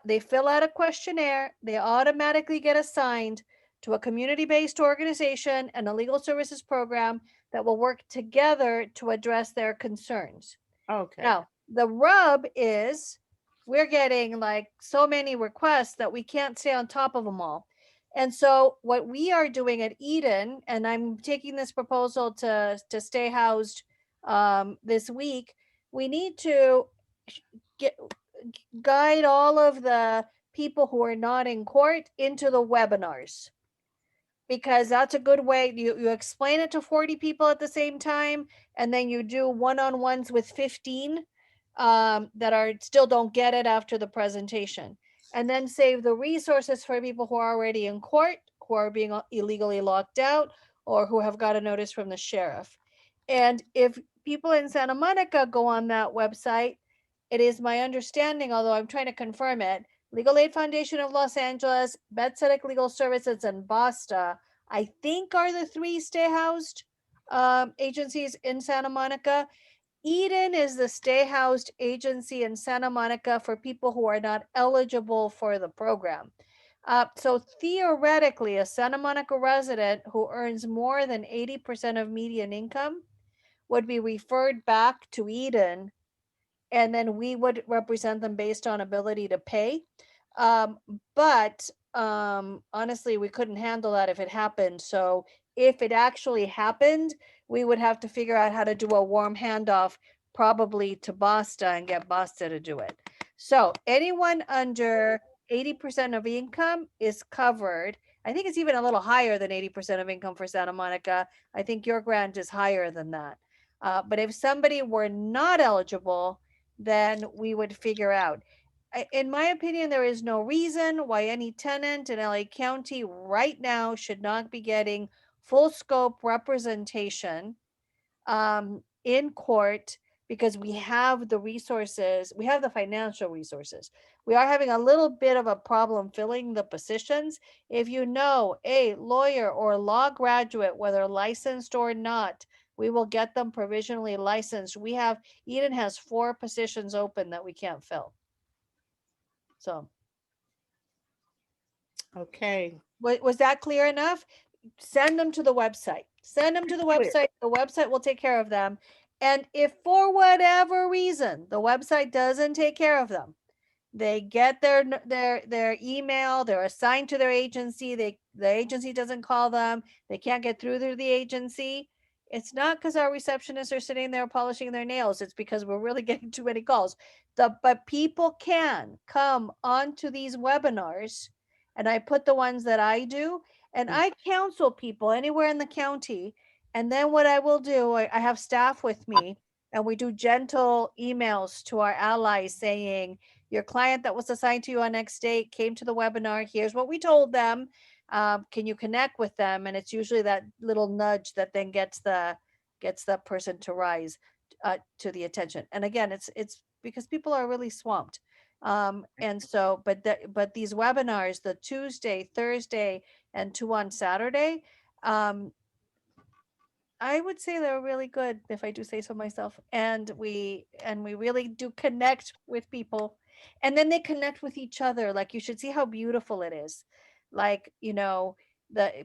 they fill out a questionnaire. They automatically get assigned to a community-based organization and a legal services program that will work together to address their concerns. Okay. Now, the rub is we're getting like so many requests that we can't stay on top of them all. And so what we are doing at Eden, and I'm taking this proposal to Stay Housed this week, we need to guide all of the people who are not in court into the webinars, because that's a good way. You explain it to 40 people at the same time, and then you do one-on-ones with 15 that are still don't get it after the presentation, and then save the resources for people who are already in court, who are being illegally locked out, or who have got a notice from the sheriff. And if people in Santa Monica go on that website, it is my understanding, although I'm trying to confirm it, Legal Aid Foundation of Los Angeles, Bedsedic Legal Services, and BASTA, I think are the three Stay Housed agencies in Santa Monica. Eden is the Stay Housed agency in Santa Monica for people who are not eligible for the program. So theoretically, a Santa Monica resident who earns more than 80% of median income would be referred back to Eden, and then we would represent them based on ability to pay. But honestly, we couldn't handle that if it happened. So if it actually happened, we would have to figure out how to do a warm handoff, probably to BASTA, and get BASTA to do it. So anyone under 80% of income is covered. I think it's even a little higher than 80% of income for Santa Monica. I think your grant is higher than that. But if somebody were not eligible, then we would figure out. In my opinion, there is no reason why any tenant in LA County right now should not be getting full scope representation in court, because we have the resources, we have the financial resources. We are having a little bit of a problem filling the positions. If you know a lawyer or law graduate, whether licensed or not, we will get them provisionally licensed. Eden has 4 positions open that we can't fill. So. Okay. Was that clear enough? Send them to the website. Send them to the website. The website will take care of them. And if for whatever reason the website doesn't take care of them, they get their email, they're assigned to their agency, the agency doesn't call them, they can't get through to the agency. It's not because our receptionists are sitting there polishing their nails. It's because we're really getting too many calls. But people can come onto these webinars, and I put the ones that I do, and I counsel people anywhere in the county. And then what I will do, I have staff with me, and we do gentle emails to our allies saying, your client that was assigned to you on X date came to the webinar. Here's what we told them. Can you connect with them? And it's usually that little nudge that then gets the gets that person to rise to the attention. And again, it's because people are really swamped. And so, but these webinars, the Tuesday, Thursday, and 2 on Saturday, I would say they're really good, if I do say so myself. And we really do connect with people, and then they connect with each other. Like, you should see how beautiful it is. Like, the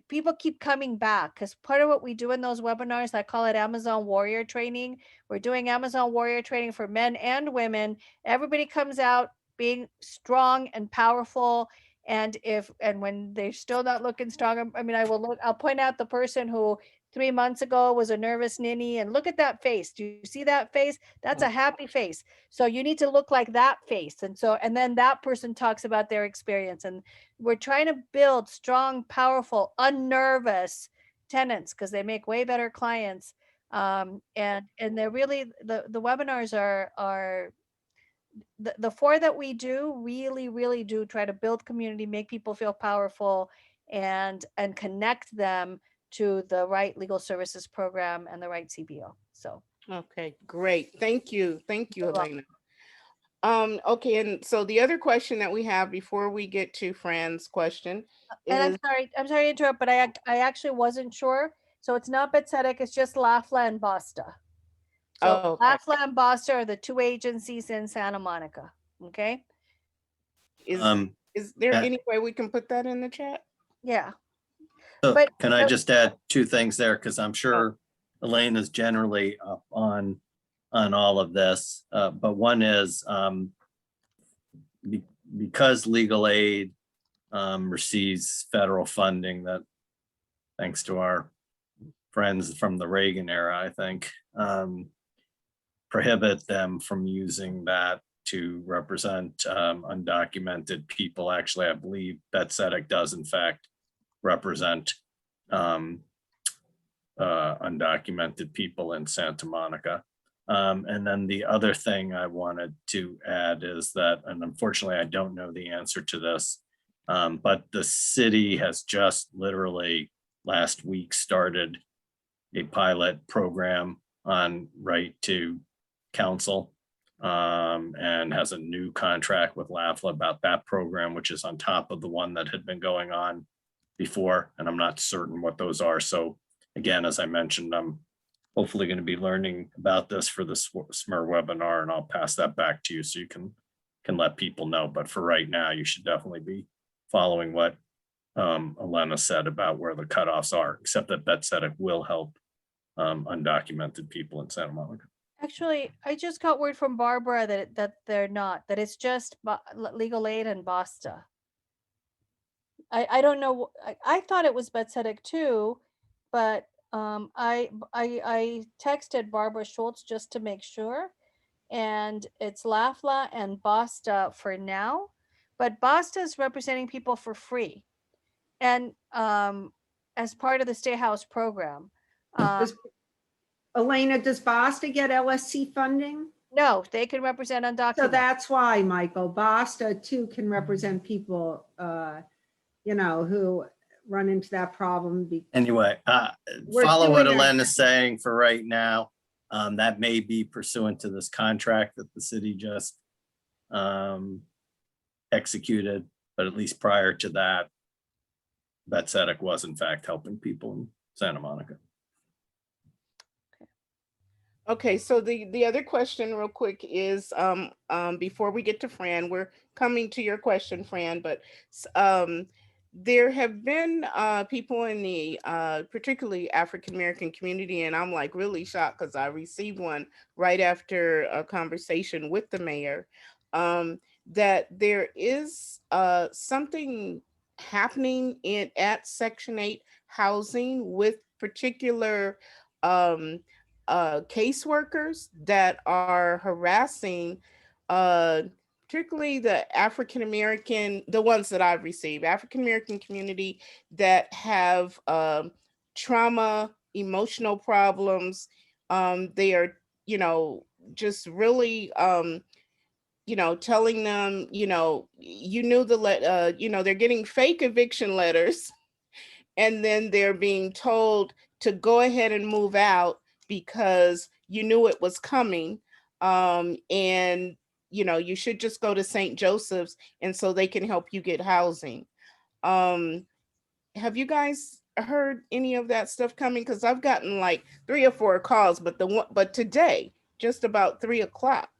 people keep coming back, because part of what we do in those webinars, I call it Amazon Warrior Training. We're doing Amazon Warrior Training for men and women. Everybody comes out being strong and powerful. And when they're still not looking strong, I mean, I'll point out the person who 3 months ago was a nervous ninny, and look at that face. Do you see that face? That's a happy face. So you need to look like that face. And then that person talks about their experience. And we're trying to build strong, powerful, unnervous tenants, because they make way better clients. And they're really, the webinars are the 4 that we do really do try to build community, make people feel powerful, and connect them to the right legal services program and the right CBO. So. Okay, great. Thank you. Thank you, Elena. Okay, and so the other question that we have before we get to Fran's question And is, I'm sorry to interrupt, but I actually wasn't sure. So it's not Betsetic, it's just LAFLA and BASTA. So okay. LAFLA and BASTA are the 2 agencies in Santa Monica. Okay. Is there any way we can put that in the chat? Yeah. So But can I just add 2 things there? Because I'm sure Elaine is generally up on all of this. But one is because legal aid receives federal funding that, thanks to our friends from the Reagan era, I think, prohibit them from using that to represent undocumented people. Actually, I believe Betsetic does in fact represent undocumented people in Santa Monica. And then the other thing I wanted to add is that, and unfortunately I don't know the answer to this, but the city has just literally last week started a pilot program on right to counsel, and has a new contract with LAFLA about that program, which is on top of the one that had been going on before, and I'm not certain what those are. So again, as I mentioned, I'm hopefully going to be learning about this for the SMER webinar, and I'll pass that back to you so you can let people know. But for right now, you should definitely be following what Elena said about where the cutoffs are, except that Betsetic will help undocumented people in Santa Monica. actually, I just got word from Barbara that they're not, that it's just legal aid and BASTA. I don't know. I thought it was Betsetic too, but I texted Barbara Schultz just to make sure, and it's LAFLA and BASTA for now, but BASTA is representing people for free, and as part of the Stay House program. Elena, does BASTA get LSC funding? No, they can represent undocumented. So that's why, Michael, BASTA too can represent people, who run into that problem. Anyway, follow what Elena's saying for right now. That may be pursuant to this contract that the city just executed, but at least prior to that, Betsetic was in fact helping people in Santa Monica. Okay, so the other question real quick is, before we get to Fran, we're coming to your question, Fran, but there have been people in the particularly African-American community, and I'm like really shocked because I received one right after a conversation with the mayor, that there is something happening at Section 8 housing with particular caseworkers that are harassing particularly the African-American, the ones that I've received, African-American community that have trauma, emotional problems. They are, just really, telling them, they're getting fake eviction letters, and then they're being told to go ahead and move out because you knew it was coming. And you should just go to St. Joseph's, and so they can help you get housing. Have you guys heard any of that stuff coming? Because I've gotten like 3 or 4 calls, but today, just about 3 o'clock,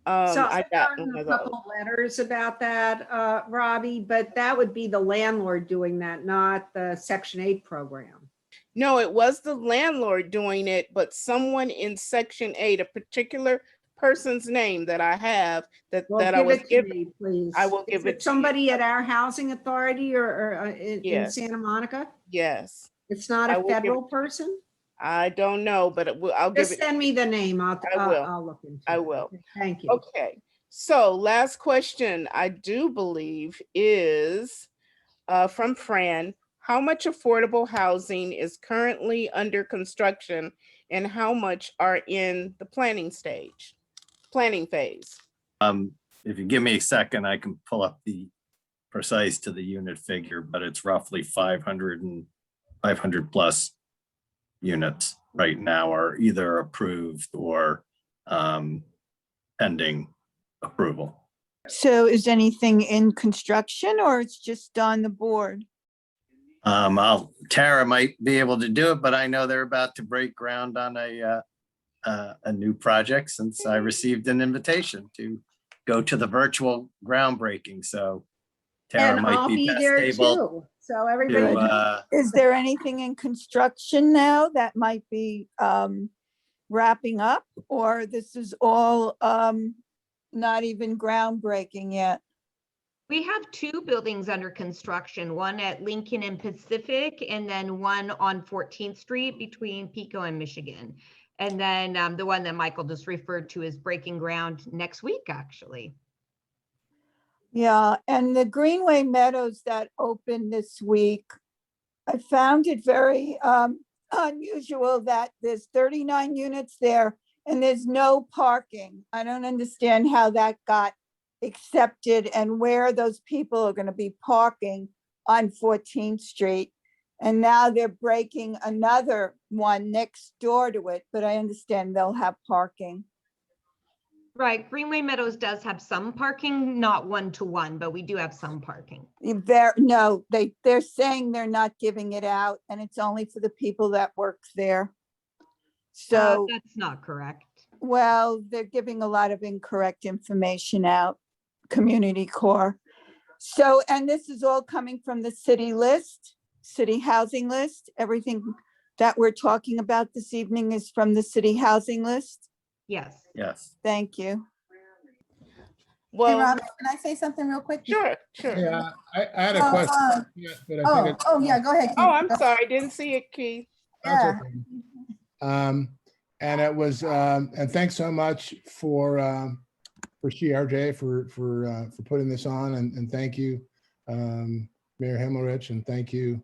So I I've got gotten one a of those. couple of letters about that, Robbie, but that would be the landlord doing that, not the Section 8 program. No, it was the landlord doing it, but someone in Section 8, a particular person's name that I have that Well, I give was it to given. me, please. I will Is give it to you. somebody at our housing authority or in Yes. Santa Monica? Yes, It's not I a will give federal person? I don't know, but I'll give Just it. send me the name. I will. I'll look into it. I will. Okay, thank you. Okay, so last question, I do believe is from Fran. How much affordable housing is currently under construction and how much are in the planning phase? If you give me a second, I can pull up the precise to the unit figure, but it's roughly 500 plus units right now are either approved or pending approval. So is anything in construction or it's just on the board? Tara might be able to do it, but I know they're about to break ground on a new project since I received an invitation to go to the virtual groundbreaking. So Tara And might I'll be be best there able too. So everybody. to, Is there anything in construction now that might be wrapping up, or this is all not even groundbreaking yet? We have 2 buildings under construction, one at Lincoln and Pacific, and then one on 14th Street between Pico and Michigan. And then the one that Michael just referred to is breaking ground next week, actually. Yeah, and the Greenway Meadows that opened this week, I found it very unusual that there's 39 units there and there's no parking. I don't understand how that got accepted and where those people are going to be parking on 14th Street. And now they're breaking another one next door to it, but I understand they'll have parking. Right, Greenway Meadows does have some parking, not 1-to-1, but we do have some parking. No, they're saying they're not giving it out and it's only for the people that work there. So that's not correct. well, they're giving a lot of incorrect information out, community core. So, and this is all coming from the city list, city housing list. Everything that we're talking about this evening is from the city housing list. Yes. yes. Thank you. Well, Hey, Robbie, can I say something real quick? sure. Yeah, I had a question. Yeah, but I think yeah, go ahead. Keith. Oh, I'm sorry, I didn't see it, Keith. That's Yeah. okay. And it was, and thanks so much for CRJ for putting this on, and thank you, Mayor Himmelrich, and thank you,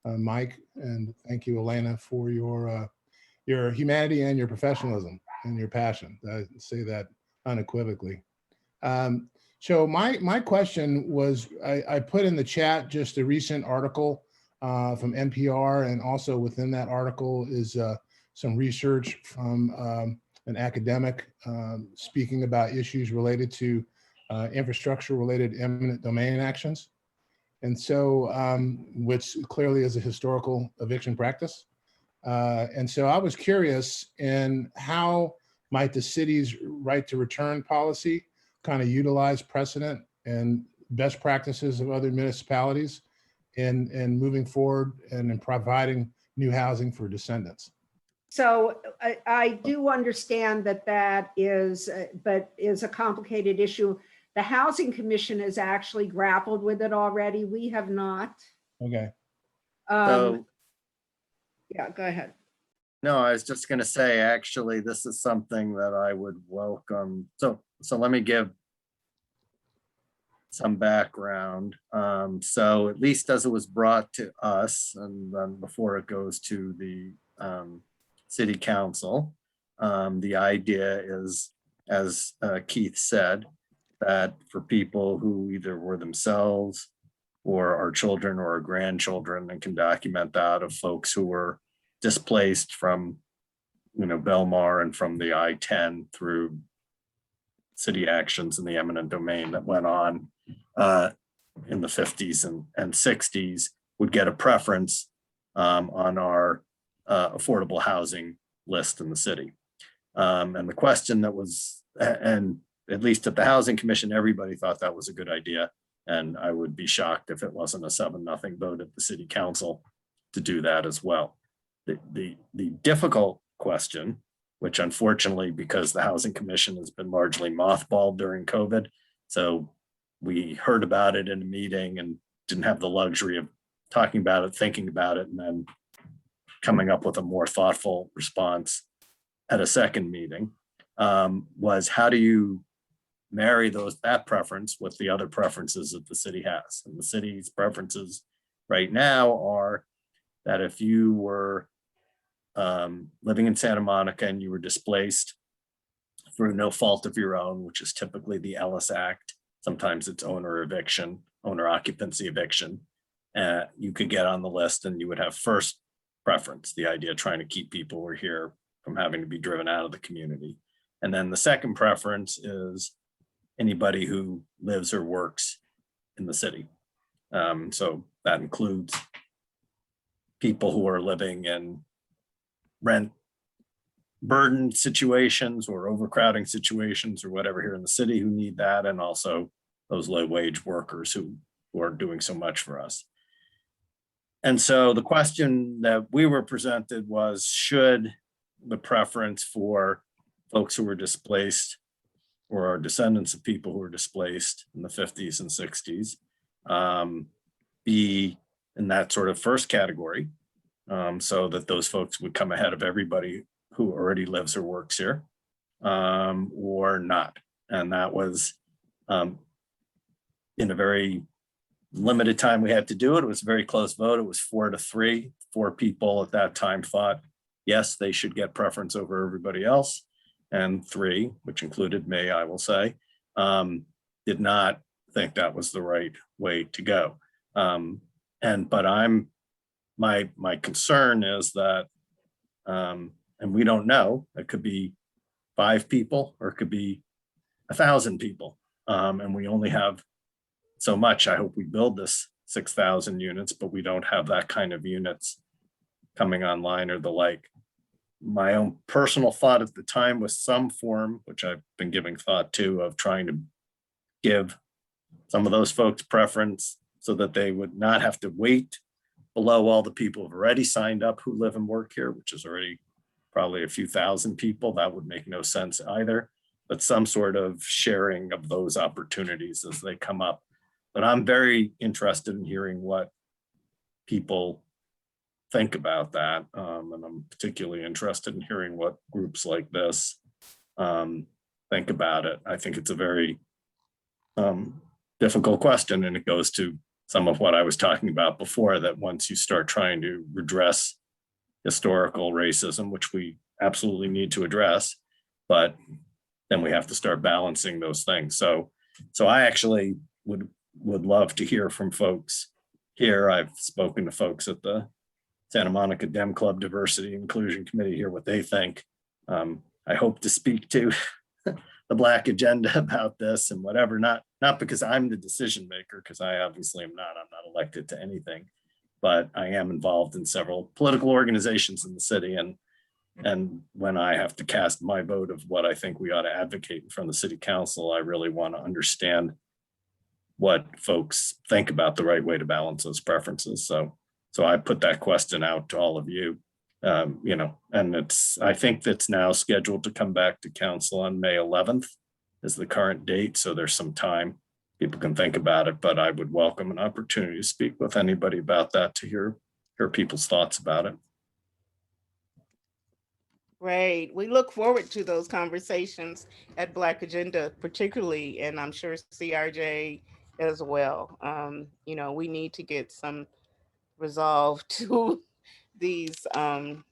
Mike, and thank you, Elena, for your humanity and your professionalism and your passion. I say that unequivocally. So my question was, I put in the chat just a recent article from NPR, and also within that article is some research from an academic speaking about issues related to infrastructure related eminent domain actions. And so, which clearly is a historical eviction practice. And so I was curious in how might the city's right to return policy kind of utilize precedent and best practices of other municipalities in moving forward and in providing new housing for descendants. So I do understand that is, but is a complicated issue. The Housing Commission has actually grappled with it already. We have not. Okay. So, Yeah, go ahead. no, I was just going to say, actually, this is something that I would welcome. So let me give some background. So at least as it was brought to us, and then before it goes to the city council, the idea is, as Keith said, that for people who either were themselves or our children or our grandchildren, and can document that, of folks who were displaced from Belmar and from the I-10 through city actions in the eminent domain that went on in the 50s and 60s would get a preference on our affordable housing list in the city. And the question that was, and at least at the Housing Commission, everybody thought that was a good idea. And I would be shocked if it wasn't a 7-0 vote at the city council to do that as well. The difficult question, which unfortunately, because the Housing Commission has been largely mothballed during COVID, so we heard about it in a meeting and didn't have the luxury of talking about it, thinking about it, and then coming up with a more thoughtful response at a second meeting, was how do you marry that preference with the other preferences that the city has? And the city's preferences right now are that if you were living in Santa Monica and you were displaced through no fault of your own, which is typically the Ellis Act, sometimes it's owner eviction, owner occupancy eviction, you could get on the list and you would have first preference, the idea of trying to keep people who are here from having to be driven out of the community. And then the second preference is anybody who lives or works in the city. So that includes people who are living in rent burden situations or overcrowding situations or whatever here in the city who need that, and also those low wage workers who aren't doing so much for us. And so the question that we were presented was, should the preference for folks who were displaced or are descendants of people who were displaced in the 50s and 60s be in that sort of first category, so that those folks would come ahead of everybody who already lives or works here, or not? And that was in a very limited time we had to do it. It was a very close vote. It was 4-3. 4 people at that time thought, yes, they should get preference over everybody else. And 3, which included me, I will say, did not think that was the right way to go. But my concern is that, and we don't know, it could be 5 people or it could be 1,000 people. And we only have so much. I hope we build this 6,000 units, but we don't have that kind of units coming online or the like. My own personal thought at the time was some form, which I've been giving thought to, of trying to give some of those folks preference so that they would not have to wait below all the people who've already signed up who live and work here, which is already probably a few thousand people. That would make no sense either, but some sort of sharing of those opportunities as they come up. But I'm very interested in hearing what people think about that. And I'm particularly interested in hearing what groups like this think about it. I think it's a very difficult question, and it goes to some of what I was talking about before, that once you start trying to redress historical racism, which we absolutely need to address, but then we have to start balancing those things. So I actually would love to hear from folks here. I've spoken to folks at the Santa Monica Dem Club Diversity and Inclusion Committee, hear what they think. I hope to speak to the Black agenda about this and whatever, not because I'm the decision maker, because I obviously am not. I'm not elected to anything, but I am involved in several political organizations in the city. And when I have to cast my vote of what I think we ought to advocate in front of the city council, I really want to understand what folks think about the right way to balance those preferences. So I put that question out to all of you, and I think that's now scheduled to come back to council on May 11th is the current date. So there's some time people can think about it, but I would welcome an opportunity to speak with anybody about that, to hear people's thoughts about it. Great. We look forward to those conversations at Black Agenda, particularly, and I'm sure CRJ as well. We need to get some resolve to these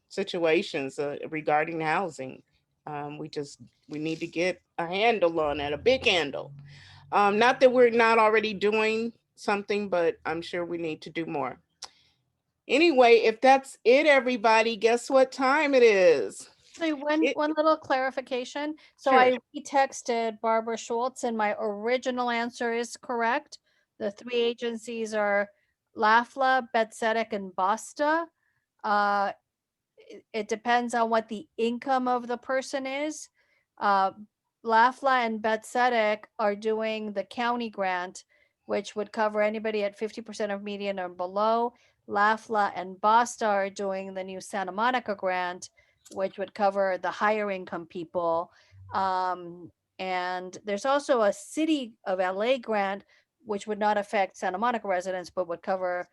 situations regarding housing. We need to get a handle on it, a big handle. Not that we're not already doing something, but I'm sure we need to do more. Anyway, if that's it, everybody, guess what time it is? So one little clarification. So Sure. I texted Barbara Schultz and my original answer is correct. The three agencies are LAFLA, Betzetic, and BASTA. It depends on what the income of the person is. LAFLA and Betzetic are doing the county grant, which would cover anybody at 50% of median or below. LAFLA and BASTA are doing the new Santa Monica grant, which would cover the higher income people. And there's also a City of LA grant, which would not affect Santa Monica residents, but would cover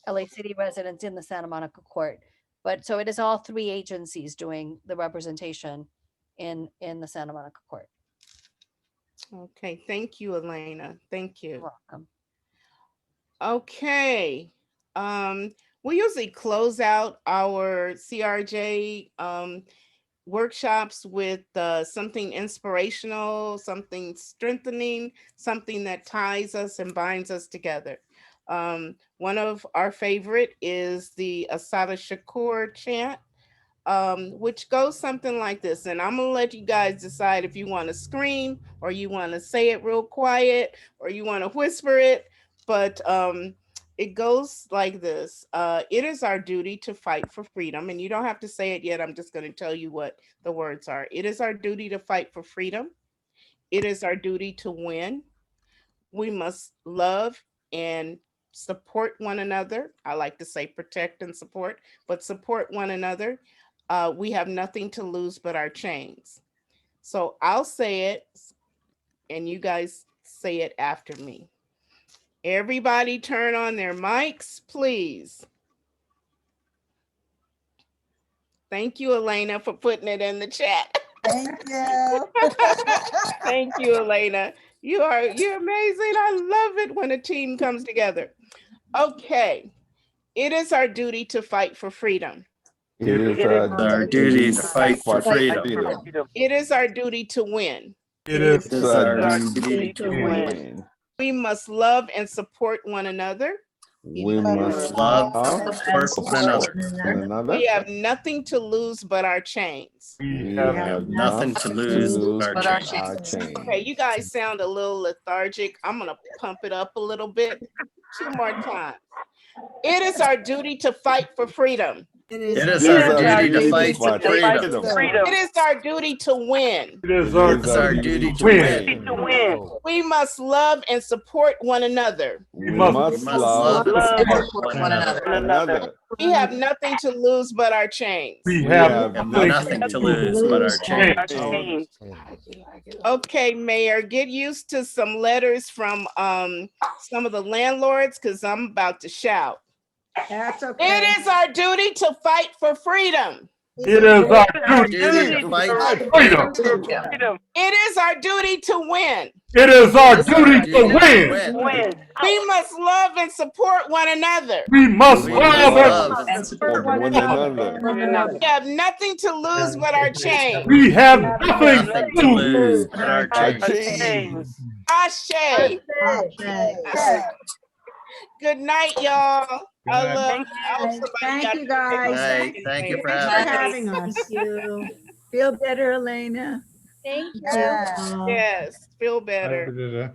LA City residents in the Santa Monica court. But so it is all three agencies doing the representation in the Santa Monica court. Okay, thank you, Elena. Thank You're you. welcome. Okay. We usually close out our CRJ workshops with something inspirational, something strengthening, something that ties us and binds us together. One of our favorite is the Asada Shakur chant, which goes something like this. And I'm gonna let you guys decide if you want to scream or you want to say it real quiet or you want to whisper it. But it goes like this. It is our duty to fight for freedom. And you don't have to say it yet. I'm just going to tell you what the words are. It is our duty to fight for freedom. It is our duty to win. We must love and support one another. I like to say protect and support, but support one another. We have nothing to lose but our chains. So I'll say it and you guys say it after me. Everybody turn on their mics, please. Thank you, Elena, for putting it in the chat. Thank you. Thank you, Elena. You're amazing. I love it when a team comes together. Okay. It is our duty to fight for freedom. It is Our duty to fight for freedom. It is our duty to win. It is our duty to win. We must love and support one another. We must love and support one another. We have nothing to lose but our chains. We have nothing to lose but our chains. Okay, you guys sound a little lethargic. I'm going to pump it up a little bit. 2 more times. It is our duty to fight for freedom. It is our duty to fight for freedom. It is our duty to win. It is our duty to win. We must love and support one another. We must love and support one another. We have nothing to lose but our chains. We have nothing to lose but our chains. Okay, Mayor, get used to some letters from some of the landlords because I'm about to shout. That's okay. It is our duty to fight for freedom. It is our duty to fight for freedom. It is our duty to win. It is our duty to win. We must love and support one another. We must love and support one another. We have nothing to lose but our chains. We have nothing to lose but our chains. Ashe. Good night, y'all. I hope somebody Thank you, guys. Thank you for Thanks having for us. having us. Feel better, Elena. Thank you. Yeah. Yes, feel better.